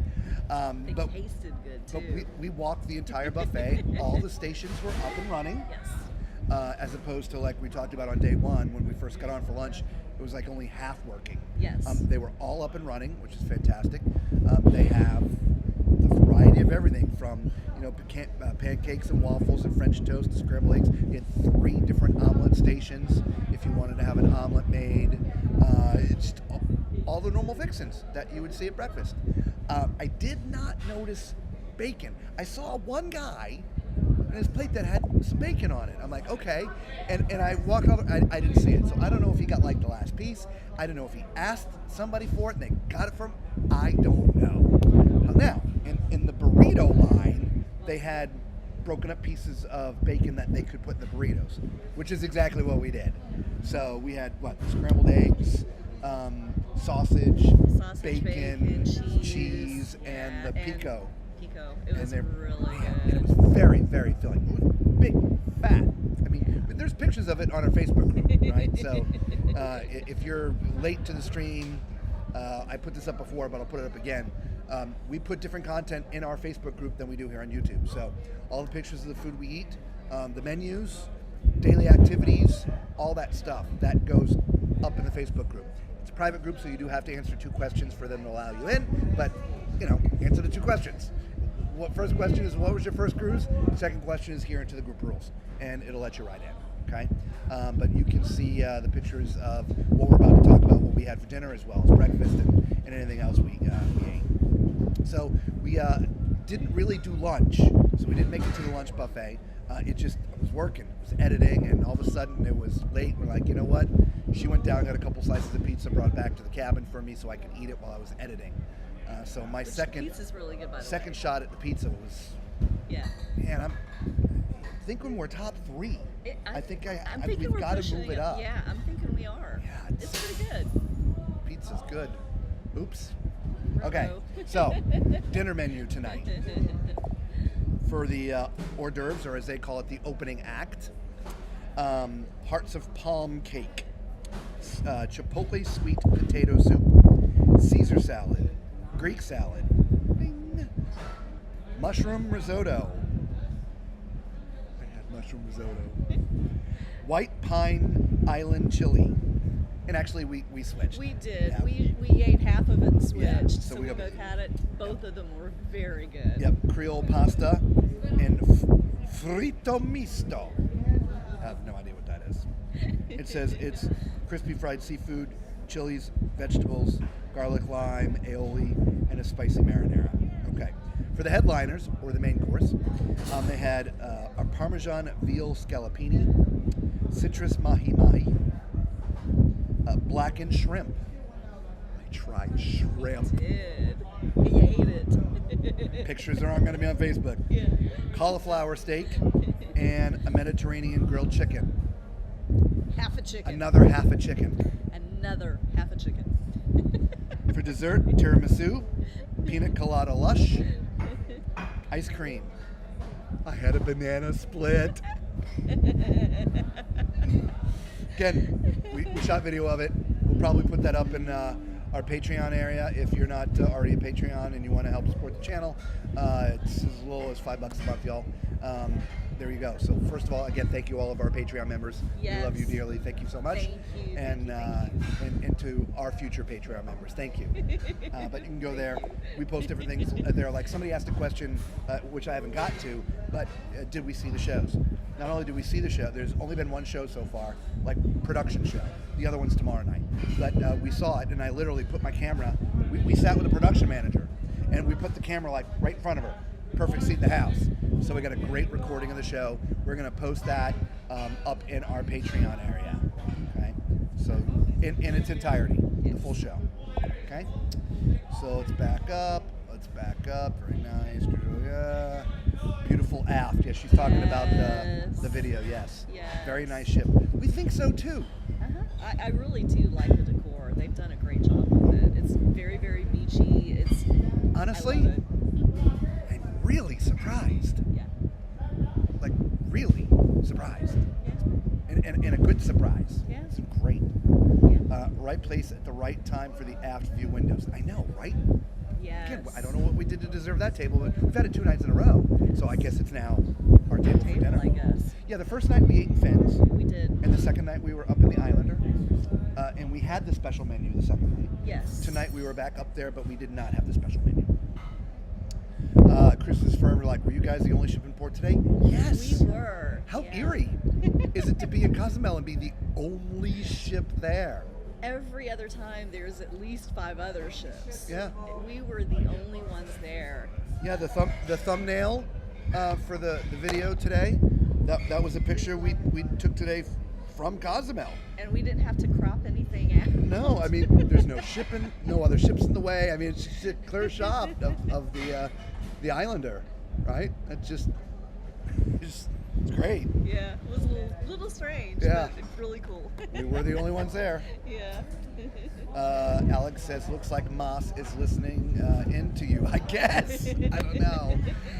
They But tasted good but too. we walked the entire buffet. All the stations were up and running. Yes. As opposed to, like we talked about on day one when we first got on for lunch, it was like only half working. Yes. They were all up and running, which is fantastic. They have the variety of everything from pancakes and waffles and French toast to scrambled eggs. You had 3 different omelet stations if you wanted to have an omelet made. It's all the normal fixins that you would see at breakfast. I did not notice bacon. I saw one guy and his plate that had some bacon on it. I'm like, okay. And I walked over, I didn't see it. So I don't know if he got like the last piece. I don't know if he asked somebody for it and they got it from him. I don't know. Now, in the burrito line, they had broken up pieces of bacon that they could put in the burritos, which is exactly what we did. So we had scrambled eggs, sausage, bacon, cheese, and the pico. Pico. It was really And good. it was very, very filling. It was big, fat. I mean, there's pictures of it on our Facebook group, right? So if you're late to the stream, I put this up before, but I'll put it up again. We put different content in our Facebook group than we do here on YouTube. So all the pictures of the food we eat, the menus, daily activities, all that stuff, that goes up in the Facebook group. It's a private group, so you do have to answer 2 questions for them to allow you in, but, answer the 2 questions. First question is, what was your first cruise? Second question is, here into the group rules, and it'll let you right in, okay? But you can see the pictures of what we're about to talk about, what we had for dinner, as well as breakfast and anything else we ate. So we didn't really do lunch, so we didn't make it to the lunch buffet. It was working, it was editing, and all of a sudden it was late. We're like, you know what? She went down, got a couple slices of pizza, brought it back to the cabin for me so I could eat it while I was editing. So my Pizza's really good, by the second way. shot at the pizza was, Yeah. man, I'm thinking we're top 3. I'm thinking we've we're got to pushing move it up. Yeah, I'm thinking we are. Yeah, it's pretty good. Pizza's good. Oops. Okay, Uh-oh. so dinner menu tonight. For the hors d'oeuvres, or as they call it, the opening act, hearts of palm cake, chipotle sweet potato soup, Caesar salad, Greek salad, bing, mushroom risotto. I had mushroom risotto. White pine island chili. And actually, we switched. We did. Yeah. We ate half of it and switched. Yeah, so so we we both got- had it. Both of them were very good. Yep, Creole pasta and frito misto. I have no idea what that is. It says it's crispy fried seafood, chilies, vegetables, garlic lime, aioli, and a spicy marinara. Okay. For the headliners, or the main course, they had a Parmesan veal scallopini, citrus mahi-mahi, blackened shrimp. I tried shrimp. Did. He ate it. Pictures aren't going to be on Facebook. Yeah. Cauliflower steak and a Mediterranean grilled chicken. Half a chicken. Another half a chicken. Another half a chicken. For dessert, tiramisu, peanut colada lush, ice cream. I had a banana split. Again, we shot video of it. We'll probably put that up in our Patreon area. If you're not already a Patreon and you want to help support the channel, it's as low as $5 a month, y'all. There you go. So first of all, again, thank you all of our Patreon members. Yes. We love you dearly. Thank you so much. Thank you. And and to our future Patreon members, thank you. But you can go there. We post different things there. Like somebody asked a question, which I haven't got to, but did we see the shows? Not only did we see the show, there's only been one show so far, like production show. The other one's tomorrow night. But we saw it, and I literally put my camera. We sat with a production manager, and we put the camera like right in front of her. Perfect seat in the house. So we got a great recording of the show. We're going to post that up in our Patreon area. Okay. So in its entirety, the full show. Okay. So let's back up. Very nice. Beautiful aft. Yes, she's talking about the video. Yes. Yes. Very nice ship. We think so too. Uh-huh. I really do like the decor. They've done a great job with it. It's very, very beachy. Honestly, I love it. I'm really surprised. Yeah. Like really surprised. Yeah. And a good surprise. Yeah. It's great. Yeah. Right place at the right time for the aft view windows. I know, right? Yes. Again, I don't know what we did to deserve that table, but we've had it 2 nights in a row. So I guess it's now our table for dinner. I guess. Yeah, the first night we ate in Fens, We did. and the second night we were up in the Islander, and we had the special menu the second night. Yes. Tonight we were back up there, but we did not have the special menu. Chris is forever like, were you guys the only ship in port today? Yes. We were. How Yeah. eerie is it to be in Cozumel and be the only ship there? Every other time, there's at least 5 other ships. Yeah. We were the only ones there. Yeah, the thumbnail for the video today, that was a picture we took today from Cozumel. And we didn't have to crop anything out. No, I mean, there's no shipping, no other ships in the way. I mean, it's just a clear shot of the Islander, right? That's just It's great. Yeah, it was a little strange, Yeah. but really cool. We were the only ones there. Yeah. Alex says, looks like Moss is listening into you. I guess. I don't know.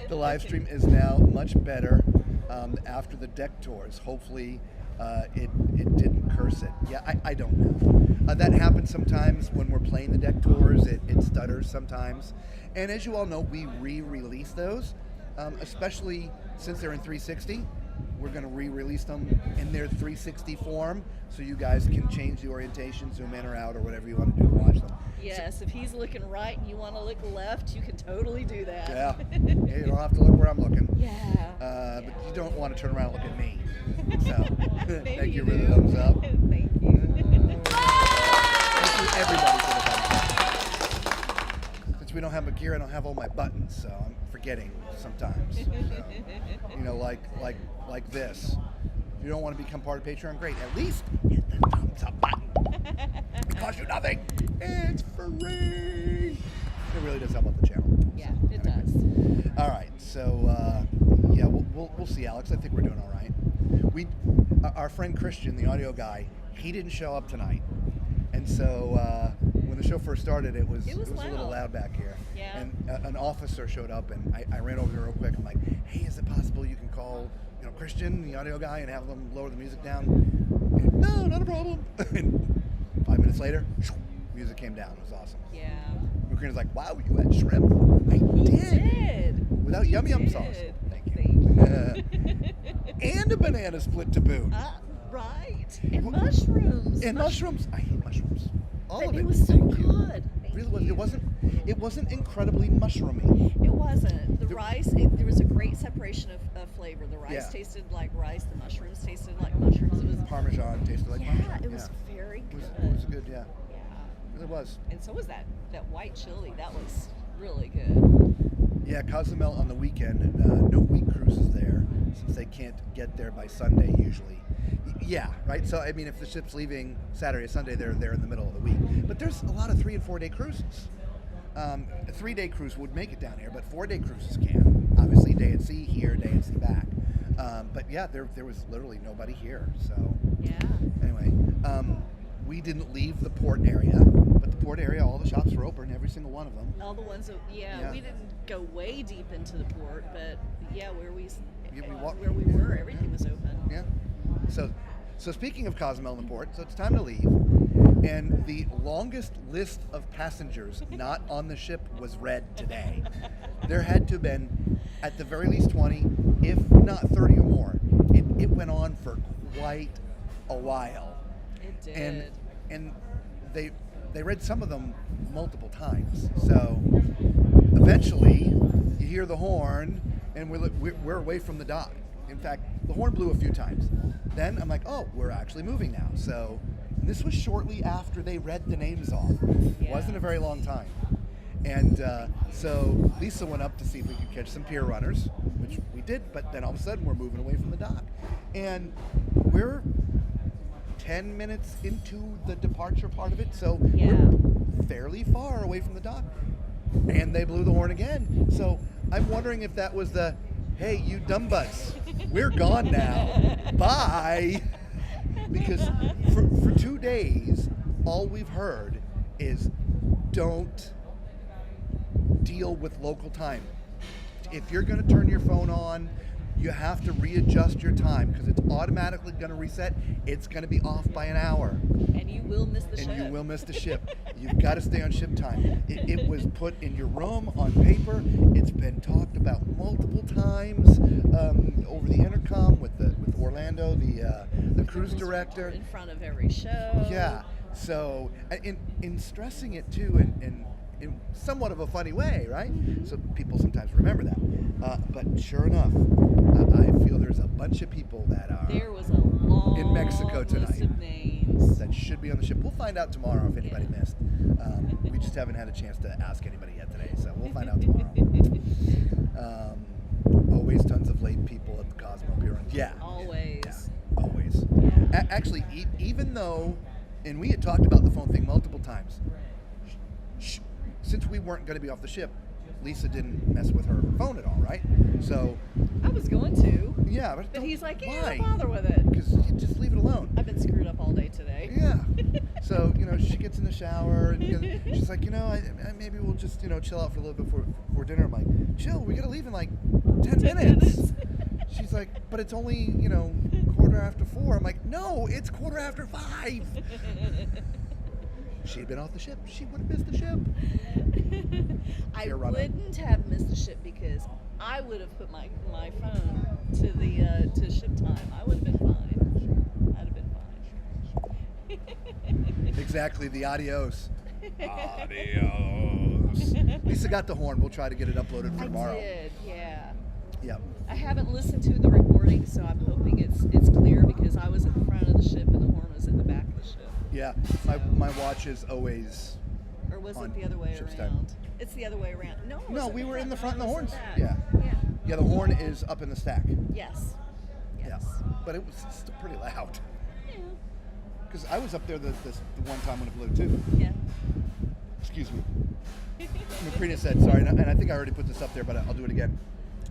The live stream is now much better after the deck tours. Hopefully it didn't curse it. Yeah, I don't know. That happens sometimes when we're playing the deck tours. It stutters sometimes. And as you all know, we re-release those, especially since they're in 360. We're going to re-release them in their 360 form, so you guys can change the orientation, zoom in or out, or whatever you want to do to watch them. Yes, if he's looking right and you want to look left, you can totally do that. Yeah, you don't have to look where I'm looking. Yeah. But you don't want to turn around and look at me. So, Maybe thank you you for the do. thumbs up. Thank you. Thank you, everybody, for the thumbs up. Since we don't have Makira, I don't have all my buttons, so I'm forgetting sometimes. So, you know, like this. If you don't want to become part of Patreon, great. At least hit the thumbs up button. It costs you nothing. It's free. It really does help out the channel. Yeah, So, it anyway. does. All right, so yeah, we'll see, Alex. I think we're doing all right. Our friend Christian, the audio guy, he didn't show up tonight, and so when the show first started, it was a little loud. loud back here. Yeah. And an officer showed up, and I ran over there real quick. I'm like, hey, is it possible you can call Christian, the audio guy, and have them lower the music down? And, no, not a problem. And 5 minutes later, music came down. It was awesome. Yeah. Macrina's like, wow, you had shrimp? I did. Without yum yum sauce. did. Thank you. And a banana split to boot. Right. And mushrooms. And mushrooms. I hate mushrooms. All But of it. it was so Thank you. good. Thank Really was. you. It wasn't incredibly mushroomy. It wasn't. The rice, there was a great separation of flavor. The rice Yeah. tasted like rice. The mushrooms tasted like mushrooms. It was Parmesan tasted like yeah, Parmesan. it was very good. It was good, yeah. Yeah. It really was. And so was that white chili. That was really good. Yeah, Cozumel on the weekend, no week cruises there since they can't get there by Sunday usually. Yeah, right? So, I mean, if the ship's leaving Saturday or Sunday, they're there in the middle of the week. But there's a lot of 3 and 4 day cruises. A 3-day cruise would make it down here, but 4-day cruises can. Obviously, day at sea here, day at sea back. But yeah, there was literally nobody here. So, Yeah. anyway, we didn't leave the port area, but the port area, all the shops were open, every single one of them. All the ones that, Yeah. we didn't go way deep into the port, but yeah, where we were, everything was open. Yeah. So speaking of Cozumel and the port, so it's time to leave. And the longest list of passengers not on the ship was read today. There had to have been at the very least 20, if not 30 or more. It went on for quite a while. It did. And they read some of them multiple times. So eventually you hear the horn and we're away from the dock. In fact, the horn blew a few times. Then I'm like, oh, we're actually moving now. So this was shortly after they read the names off. It wasn't a very long time. And so Lisa went up to see if we could catch some pier runners, which we did, but then all of a sudden we're moving away from the dock. And we're 10 minutes into the departure part of it, so we're fairly far away from the dock. And they blew the horn again. So I'm wondering if that was the, hey, you dumb butts, we're gone now. Bye. Because for 2 days, all we've heard is don't deal with local time. If you're going to turn your phone on, you have to readjust your time because it's automatically going to reset. It's going to be off by an hour. And you will miss the ship. And you will miss the ship. You've got to stay on ship time. It was put in your room on paper. It's been talked about multiple times over the intercom with Orlando, the cruise director. In front of every show. Yeah. So in stressing it too, in somewhat of a funny way, right? So people sometimes remember that. But sure enough, I feel there's a bunch of people that are There was a long in Mexico tonight list of names. that should be on the ship. We'll find out tomorrow if anybody missed. We just haven't had a chance to ask anybody yet today, so we'll find out tomorrow. Always tons of late people at the Cosmo Pier. Yeah. Always. Yeah, always. Actually, even though, and we had talked about the phone thing multiple times, since we weren't going to be off the ship, Lisa didn't mess with her phone at all, right? So I was going to. yeah, But don't- he's like, yeah, why? don't bother with it. Because you just leave it alone. I've been screwed up all day today. Yeah. So, she gets in the shower and she's like, I maybe we'll just, chill out for a little bit before dinner. I'm like, chill, we gotta leave in like 10 minutes. She's like, but it's only, 4:15. I'm like, no, it's 5:15. If she'd been off the ship, she would have missed the ship. I You're running. wouldn't have missed the ship because I would have put my phone to the to ship time. I would have been fine. I'd have been fine. Exactly, the adios. Adios. Lisa got the horn. We'll try to get it uploaded for tomorrow. I did, yeah. Yep. I haven't listened to the recording, so I'm hoping it's clear because I was at the front of the ship and the horn was in the back of the ship. Yeah, my watch is always. Or was On it the other way ship's around? time. It's the other way around. No, it No, was we at were in the front and the mine horns. was at Yeah. back. Yeah. Yeah, the horn is up in the stack. Yes. Yeah, Yes. but it was still pretty loud. Yeah. Because I was up there the one time when it blew too. Yeah. Excuse me. Macrina said, sorry, and I think I already put this up there, but I'll do it again.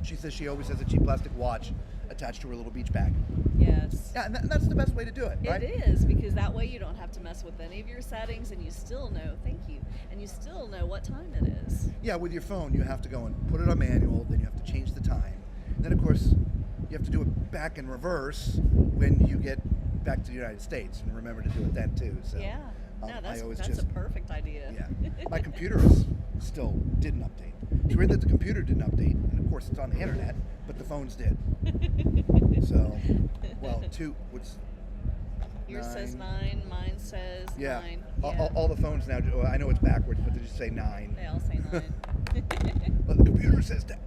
She says she always has a cheap plastic watch attached to her little beach bag. Yes. Yeah, and that's the best way to do it, right? It is, because that way you don't have to mess with any of your settings and you still know, thank you, and you still know what time it is. Yeah, with your phone, you have to go and put it on manual, then you have to change the time. And then, of course, you have to do it back in reverse when you get back to the United States, and remember to do it then, too. So, Yeah. No, I that's always a just, perfect idea. yeah. My computer still didn't update. It's weird that the computer didn't update, and of course it's on the internet, but the phones did. So, well, what's Yours 9? says 9, mine says Yeah. 9. All the phones now, I know it's backwards, but they just say 9. They all say 9. But the computer says that.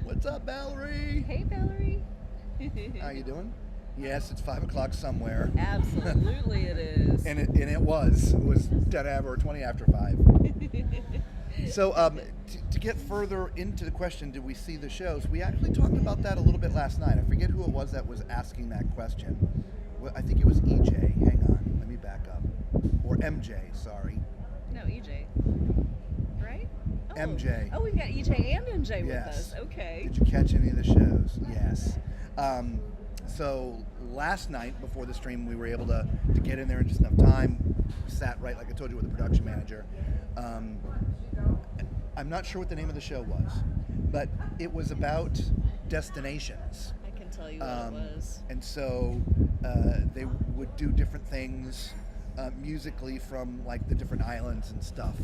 What's up, Valerie? Hey, Valerie. How you doing? Yes, it's 5 o'clock somewhere. Absolutely it is. And it was 10 after or 20 after 5. So to get further into the question, did we see the shows? We actually talked about that a little bit last night. I forget who it was that was asking that question. Well, I think it was EJ. Hang on, let me back up. Or MJ, sorry. No, EJ. Right? Oh. MJ. Oh, we've got EJ and MJ with Yes. us. Okay. Did you catch any of the shows? Yes. So last night before the stream, we were able to get in there in just enough time. We sat right, like I told you, with the production manager. I'm not sure what the name of the show was, but it was about destinations. I can tell you what it was. And so they would do different things musically from like the different islands and stuff.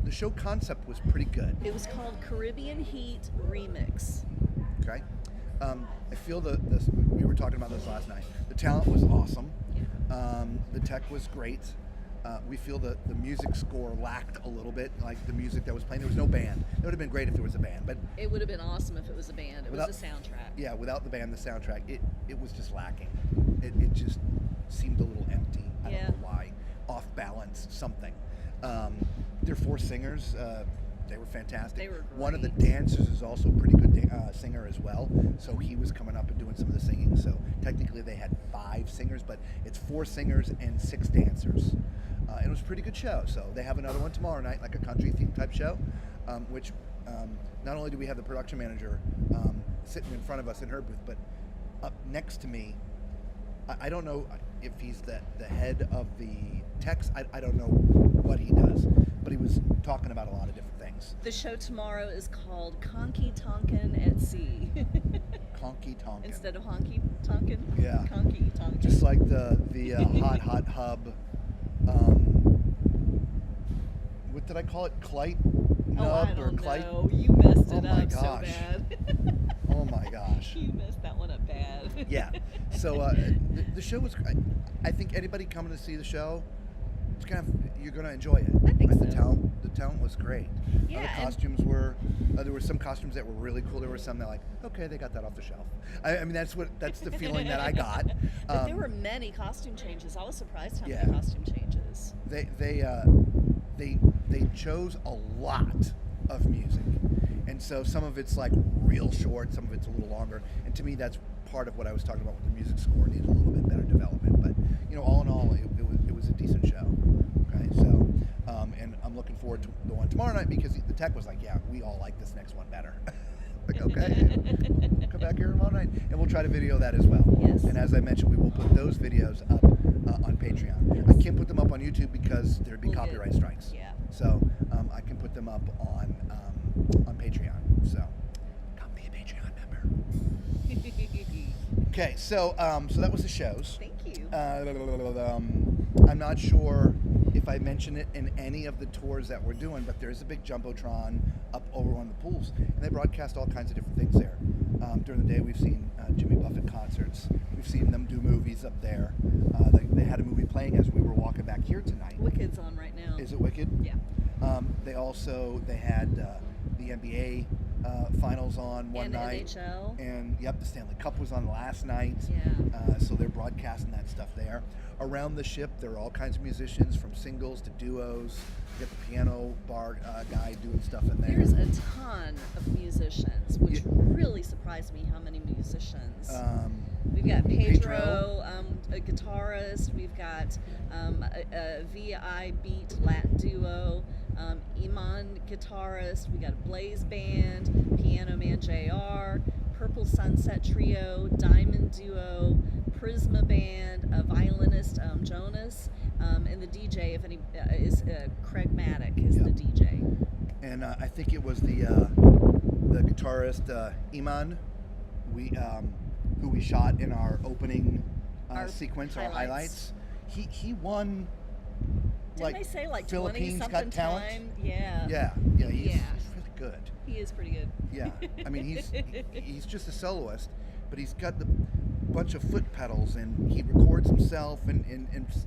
The show concept was pretty good. It was called Caribbean Heat Remix. Okay. I feel we were talking about this last night. The talent was awesome. The tech was great. We feel that the music score lacked a little bit, like the music that was playing. There was no band. It would have been great if there was a band, but It would have been awesome if it was a band. It was a soundtrack. yeah, without the band, the soundtrack, it was just lacking. It just seemed a little empty. I don't know why. Off balance, something. There are 4 singers. They were fantastic. They were One of the great. dancers is also a pretty good singer as well. So he was coming up and doing some of the singing. So technically they had 5 singers, but it's 4 singers and 6 dancers. And it was a pretty good show. So they have another one tomorrow night, like a country theme type show, which not only do we have the production manager sitting in front of us in her booth, but up next to me, I don't know if he's the head of the techs. I don't know what he does, but he was talking about a lot of different things. The show tomorrow is called Conky Tonkin at Sea. Conky Tonkin. Instead of Honky Tonkin? Yeah. Conky Tonkin. Just like the hot hub. What did I call it? Clyte nub I or don't Clyte? know. You messed Oh it my up so gosh. bad. Oh my gosh. You messed that one up bad. Yeah. So the show was. I think anybody coming to see the show, it's you're gonna enjoy it. I think The so. talent was great. Yeah, The and- costumes were. There were some costumes that were really cool. There were some that like, okay, they got that off the shelf. I mean, that's the feeling that I got. But there were many costume changes. I was surprised how Yeah. many costume changes. They chose a lot of music, and so some of it's like real short, some of it's a little longer, and to me that's part of what I was talking about with the music score needed a little bit better development. But all in all, it was a decent show. Okay, so, and I'm looking forward to the one tomorrow night because the tech was like, yeah, we all like this next one better. Like, okay, come back here tomorrow night, and we'll try to video that as well. Yes. And as I mentioned, we will put those videos up on Patreon. I can't put them up on YouTube because there'd be We'll copyright get- strikes. yeah. So I can put them up on Patreon. So come be a Patreon member. Okay, so so that was the shows. Thank you. I'm not sure if I mentioned it in any of the tours that we're doing, but there's a big jumbotron up over on the pools, and they broadcast all kinds of different things there. During the day, we've seen Jimmy Buffett concerts. We've seen them do movies up there. They had a movie playing as we were walking back here tonight. Wicked's on right now. Is it Wicked? Yeah. They had the NBA finals on one And night. NHL. And yep, the Stanley Cup was on last night. Yeah. So they're broadcasting that stuff there. Around the ship, there are all kinds of musicians, from singles to duos. You get the piano bar guy doing stuff in there. There's a ton of musicians, which Yeah. really surprised me how many musicians. We've got Pedro. Pedro, a guitarist. We've got a VI beat Latin duo. Iman guitarist. We got a Blaze band, Piano Man JR, Purple Sunset Trio, Diamond duo, Prisma band, a violinist Jonas, and the DJ is Craig Maddock is Yep. the DJ. And I think it was the guitarist Iman, who we shot in our opening Our sequence, highlights. our highlights. He won. Didn't they say like 20 Philippines something Got Talent? time? Yeah. Yeah, he's Yeah. really good. He is pretty good. Yeah, I mean he's just a soloist, but he's got the bunch of foot pedals, and he records himself and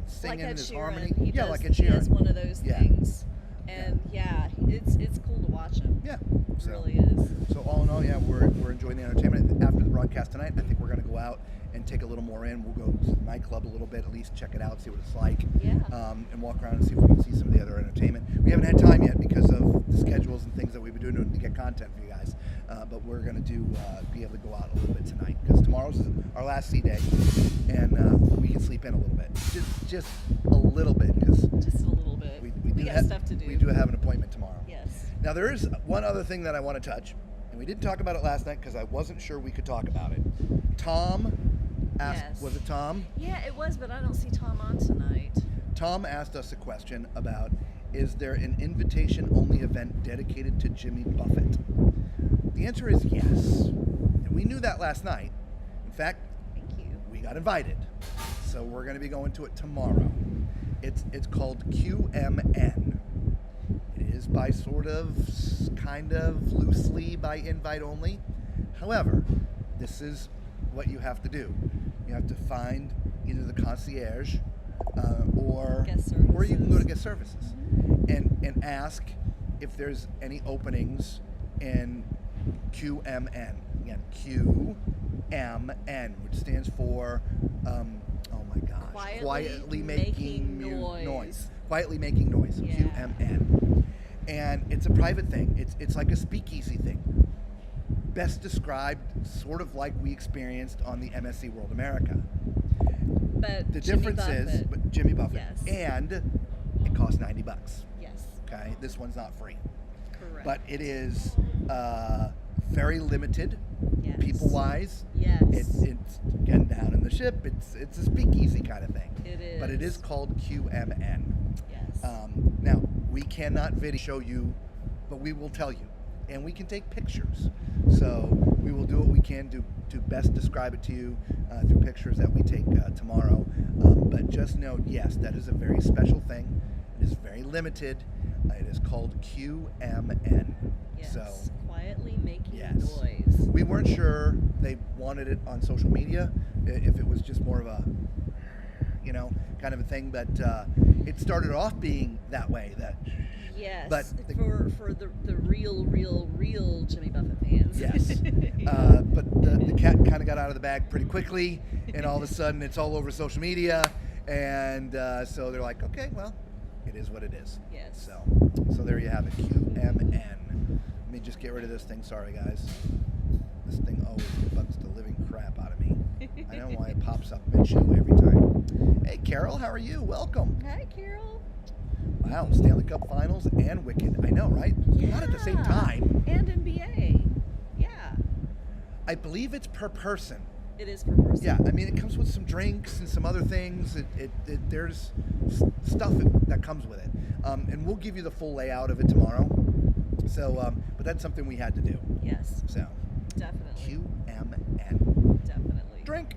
singing Like Ed in his Sheeran. harmony. He Yeah, does, like Ed He has Sheeran. one of those Yeah. things, and it's cool to watch him. Yeah, It so really is. so all in all, yeah, we're enjoying the entertainment. After the broadcast tonight, I think we're gonna go out and take a little more in. We'll go to the nightclub a little bit, at least check it out, see what it's like. Yeah. And walk around and see if we can see some of the other entertainment. We haven't had time yet because of the schedules and things that we've been doing to get content for you guys. But we're gonna be able to go out a little bit tonight because tomorrow's our last sea day, and we can sleep in a little bit, just a little bit, because Just a little bit. We got stuff to do. We do have an appointment tomorrow. Yes. Now there is one other thing that I want to touch, and we didn't talk about it last night because I wasn't sure we could talk about it. Tom asked, Yes. was it Tom? Yeah, it was, but I don't see Tom on tonight. Tom asked us a question about, is there an invitation-only event dedicated to Jimmy Buffett? The answer is yes. And we knew that last night. In fact, Thank you. we got invited. So we're going to be going to it tomorrow. It's called QMN. It is by kind of loosely by invite only. However, this is what you have to do. You have to find either the concierge or Guest you can go to services. guest services and ask if there's any openings in QMN. Again, QMN, which stands for oh my gosh, Quietly making noise. Quietly making noise. Yeah. QMN. And it's a private thing. It's like a speakeasy thing. Best described sort of like we experienced on the MSC World America. But The Jimmy difference is Buffett, but Jimmy Buffett. Yes. And it costs $90. yes, Okay? This one's not free. correct. But it is very limited, Yes. people-wise. Yes. It's getting down in the ship. It's a speakeasy kind of thing. It is. But it is called QMN. Yes. Now, we cannot video show you, but we will tell you. And we can take pictures. So we will do what we can to best describe it to you through pictures that we take tomorrow. But just note, yes, that is a very special thing. It is very limited. It is called QMN. Yes. So, Quietly making yes. noise. We weren't sure they wanted it on social media, if it was just more of a, kind of a thing. But it started off being that way. Yes. But for the real Jimmy Buffett fans. Yes. But the cat kind of got out of the bag pretty quickly, and all of a sudden it's all over social media, and so they're like, okay, well, it is what it is. Yes. So there you have it, QMN. Let me just get rid of this thing. Sorry, guys. This thing always bugs the living crap out of me. I don't know why it pops up mid-show every time. Hey, Carol, how are you? Welcome. Hi, Carol. Wow, Stanley Cup Finals and Wicked. I know, right? Not at the same Yeah. time. And NBA. Yeah. I believe it's per person. It is per person. Yeah, I mean, it comes with some drinks and some other things. There's stuff that comes with it. And we'll give you the full layout of it tomorrow. So, but that's something we had to do. Yes. So, Definitely. QMN. Definitely. Drink.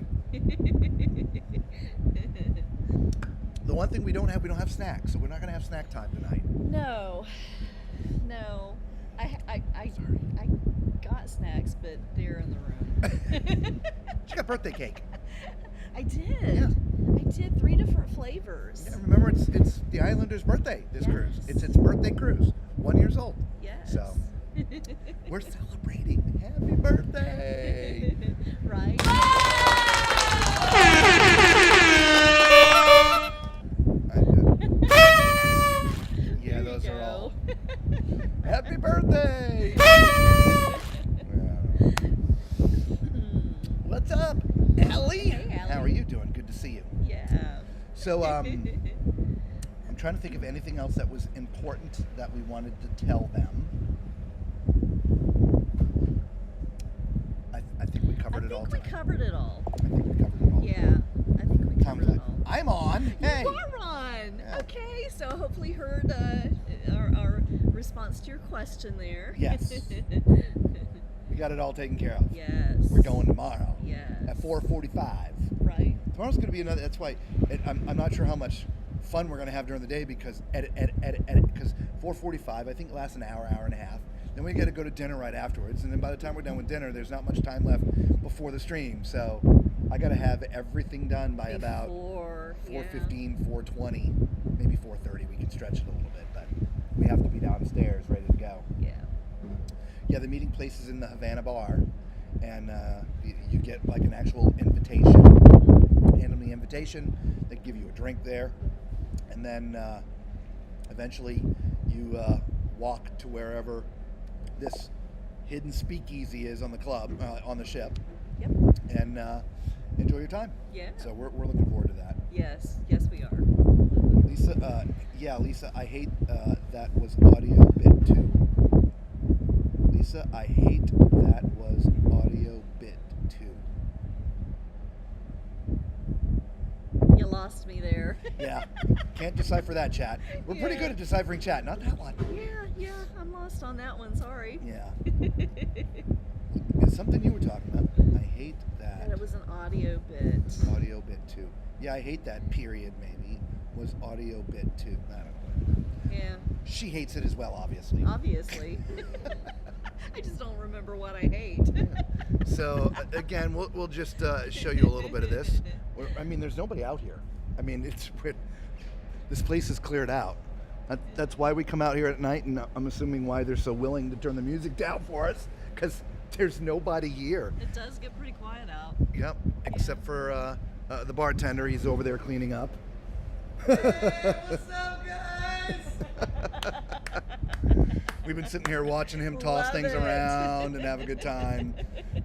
The one thing we don't have snacks, so we're not going to have snack time tonight. No. I got snacks, but they're in the room. She got birthday cake. I did. Yeah. I did 3 different flavors. Yeah, remember, it's the Islanders' birthday, this cruise. Yes. It's birthday cruise, 1 year old. Yes. So, we're celebrating. Happy birthday! Right? Yeah, There those you are all. go. Happy birthday! What's up, Allie? Hey, Allie. How are you doing? Good to see you. Yeah. So, I'm trying to think of anything else that was important that we wanted to tell them. I think we covered it all. I think we covered it all. I think we covered it all. Yeah. I think we Tom's covered like, it all. I'm on. Hey. You are on. Yeah. Okay, so hopefully heard our response to your question there. Yes. We got it all taken care of. Yes. We're going tomorrow. Yes. At 4:45. Right. Tomorrow's going to be another. That's why I'm not sure how much fun we're going to have during the day because edit. Because 4:45 I think lasts an hour and a half. Then we got to go to dinner right afterwards, and then by the time we're done with dinner, there's not much time left before the stream. So I got to have everything done by about 4:15, 4:20, maybe 4:30. We can stretch it a little bit, but we have to be downstairs ready to go. Yeah. Yeah, the meeting place is in the Havana Bar, and you get like an actual invitation. Hand them the invitation. They give you a drink there, and then eventually you walk to wherever this hidden speakeasy is on the club, on the ship, Yep. and enjoy your time. Yeah. So we're looking forward to that. Yes. Yes, we are. Lisa, Lisa, I hate that was audio bit 2. Lisa, I hate that was audio bit 2. You lost me there. Yeah, can't decipher that chat. We're pretty Yeah. good at deciphering chat, not that one. Yeah, I'm lost on that one. Sorry. Yeah. It's something you were talking about. I hate that. And it was an audio bit. Audio bit 2. Yeah, I hate that period maybe was audio bit 2. I don't know. Yeah, She hates it as well, obviously. obviously. I just don't remember what I hate. So again, we'll just show you a little bit of this. I mean, there's nobody out here. I mean, this place is cleared out. That's why we come out here at night, and I'm assuming why they're so willing to turn the music down for us, because there's nobody here. It does get pretty quiet out. Yep, except for the bartender. He's over there cleaning up. Hey, what's up, guys? We've been sitting here watching him toss Love things it. around and have a good time.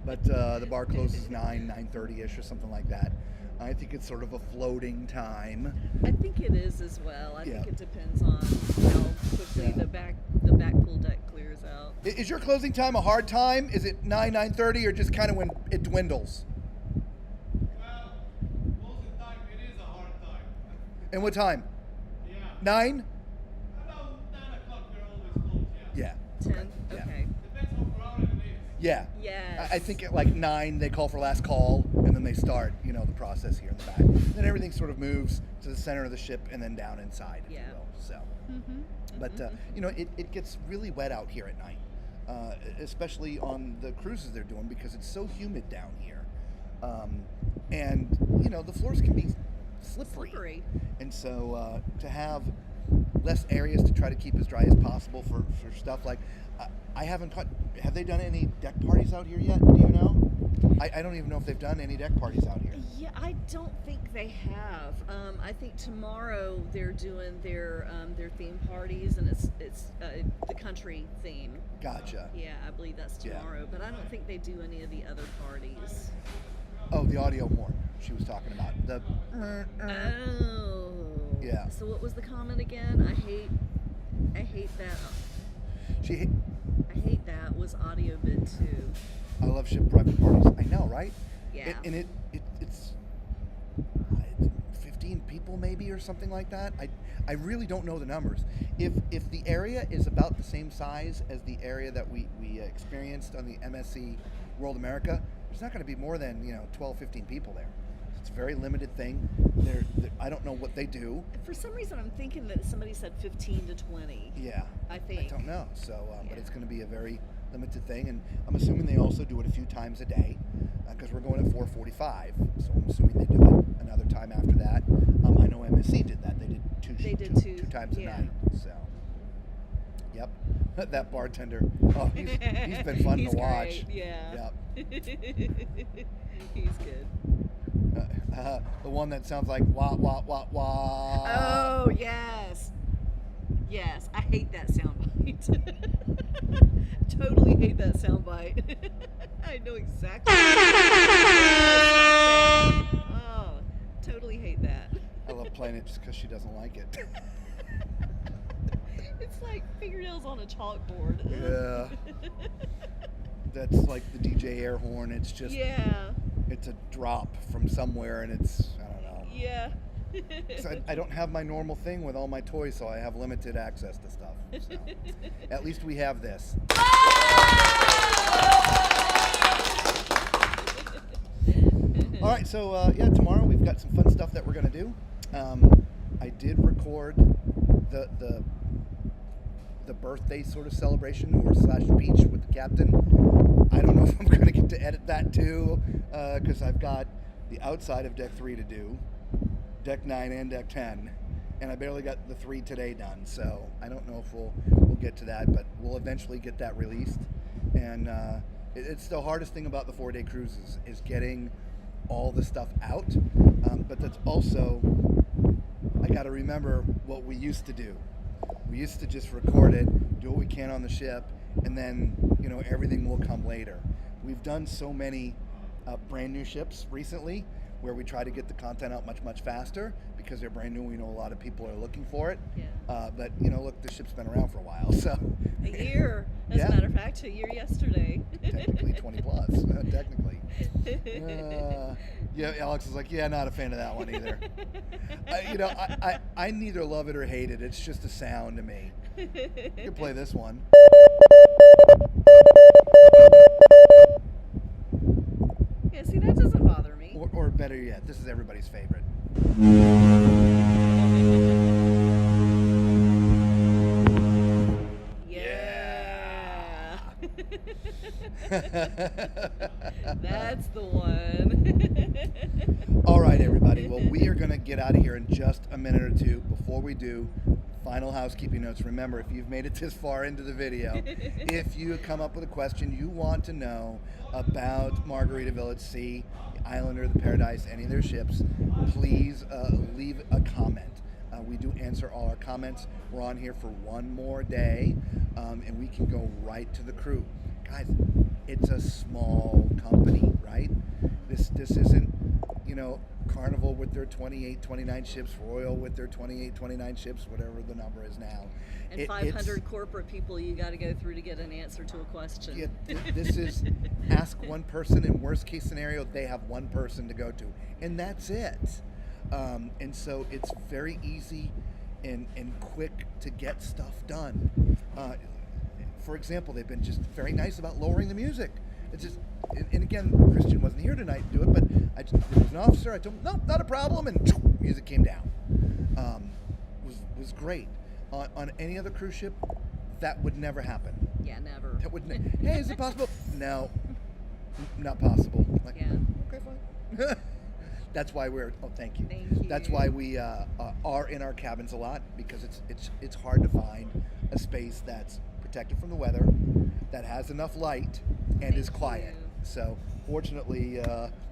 But the bar closes 9:30ish or something like that. I think it's sort of a floating time. I think it is as well. I Yeah. think it depends on how quickly Yeah. the back pool deck clears out. Is your closing time a hard time? Is it 9:30, or just kind of when it dwindles? Well, most of the time it is a hard time. And what time? Yeah. 9? About 9 o'clock they're always closed, yeah. Yeah. 10. Yeah. Okay. Depends how crowded it is. Yeah. Yes. I think at like 9 they call for last call, and then they start, the process here in the back. Then everything sort of moves to the center of the ship and then down inside, if you Yeah. will. So, Mhm. but it gets really wet out here at night, especially on the cruises they're doing because it's so humid down here, and the floors can be slippery. And so to have less areas to try to keep as dry as possible for stuff like I haven't caught. Have they done any deck parties out here yet? Do you know? I don't even know if they've done any deck parties out here. Yeah, I don't think they have. I think tomorrow they're doing their theme parties, and it's the country theme. Gotcha. Yeah, I believe that's Yeah. tomorrow. But I don't think they do any of the other parties. Oh, the audio horn she was talking about. The Oh. Yeah. So what was the comment again? I hate that. She. I hate that was audio bit too. I love ship private parties. I know, right? Yeah. It's 15 people maybe or something like that. I really don't know the numbers. If the area is about the same size as the area that we experienced on the MSC World America, there's not going to be more than 12, 15 people there. It's a very limited thing. I don't know what they do. For some reason, I'm thinking that somebody said 15 to 20. Yeah. I think. I don't know. So, but Yeah. it's going to be a very limited thing, and I'm assuming they also do it a few times a day because we're going at 4:45. So I'm assuming they do it another time after that. I know MSC did that. They did two times a yeah. night. So, yep. That bartender. Oh, he's been fun He's to watch. great, yeah. Yep. He's good. The one that sounds like wah wah wah wah. Oh yes, yes. I hate that soundbite. Totally hate that soundbite. I know exactly. Oh, totally hate that. I love playing it just because she doesn't like it. It's like fingernails on a chalkboard. Yeah. That's like the DJ air horn. It's just Yeah. it's a drop from somewhere, and it's I don't know. Yeah. So I don't have my normal thing with all my toys, so I have limited access to stuff. So at least we have this. All right, so yeah, tomorrow we've got some fun stuff that we're gonna do. I did record the birthday sort of celebration or / beach with the captain. I don't know if I'm gonna get to edit that too, because I've got the outside of deck 3 to do, deck 9 and deck 10, and I barely got the 3 today done. So I don't know if we'll get to that, but we'll eventually get that released. And it's the hardest thing about the 4-day cruises is getting all the stuff out, but that's also, I got to remember what we used to do. We used to just record it, do what we can on the ship, and then everything will come later. We've done so many brand new ships recently where we try to get the content out much faster because they're brand new. We know a lot of people are looking for it. Yeah. But look, the ship's been around for a while, so A year, as Yeah. a matter of fact, a year yesterday. technically 20 plus, technically. Yeah, Alex is like, yeah, not a fan of that one either. I neither love it or hate it. It's just a sound to me. You can play this one. Yeah, see, that doesn't bother me. Or better yet, this is everybody's favorite. Yeah. That's the one. All right, everybody. Well, we are going to get out of here in just a minute or two. Before we do, final housekeeping notes. Remember, if you've made it this far into the video, if you come up with a question you want to know about Margaritaville at Sea, the Islander, the Paradise, any of their ships, please leave a comment. We do answer all our comments. We're on here for one more day, and we can go right to the crew. Guys, it's a small company, right? This isn't, Carnival with their 28, 29 ships, Royal with their 28, 29 ships, whatever the number is now. And 500 corporate people you got to go through to get an answer to a question. Yeah, this is ask one person, in worst case scenario, they have one person to go to, and that's it. And so it's very easy and quick to get stuff done. For example, they've been just very nice about lowering the music. It's just, and again, Christian wasn't here tonight to do it, but there was an officer. I told him, no, not a problem, and music came down. Was great. On any other cruise ship, that would never happen. Yeah, never. That would. Hey, is it possible? No, not possible. Like, Yeah. okay, fine. That's why we're. Oh, thank you. Thank you. That's why we are in our cabins a lot, because it's hard to find a space that's protected from the weather, that has enough light, and is Thank quiet. you. So fortunately,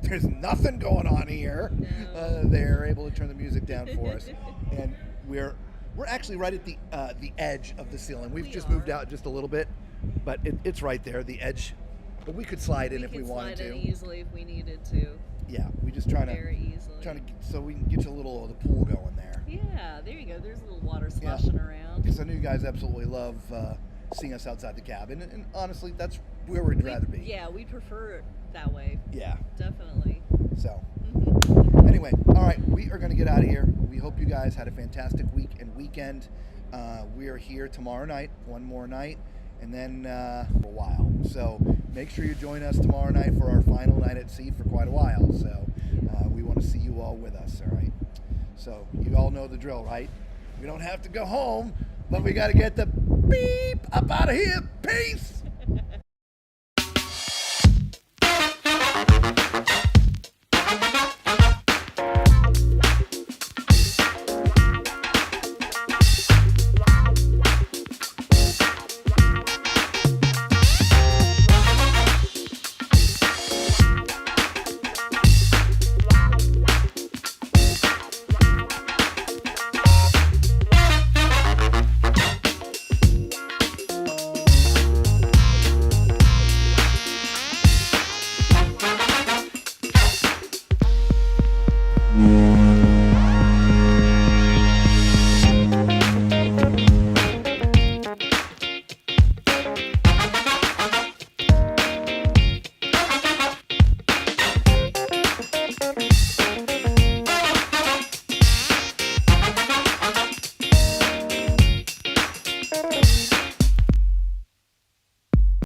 there's nothing going on here. No. They're able to turn the music down for us, and we're actually right at the edge of the ceiling. We've We just are. moved out just a little bit, but it's right there. The edge But we could slide in We if we could wanted slide to. in easily if we needed to. Yeah, we just trying Very easily. to so we can get you a little of the pool going there. Yeah, there you go. There's a little water sloshing around. Because I know you guys absolutely love seeing us outside the cabin, and honestly, that's where we'd rather be. Yeah, we prefer it that way. Yeah. Definitely. So. Mhm. Anyway, all right, we are going to get out of here. We hope you guys had a fantastic week and weekend. We are here tomorrow night, one more night, and then for a while. So make sure you join us tomorrow night for our final night at sea for quite a while. So we want to see you all with us, all right? So you all know the drill, right? We don't have to go home, but we got to get the beep up out of here. Peace!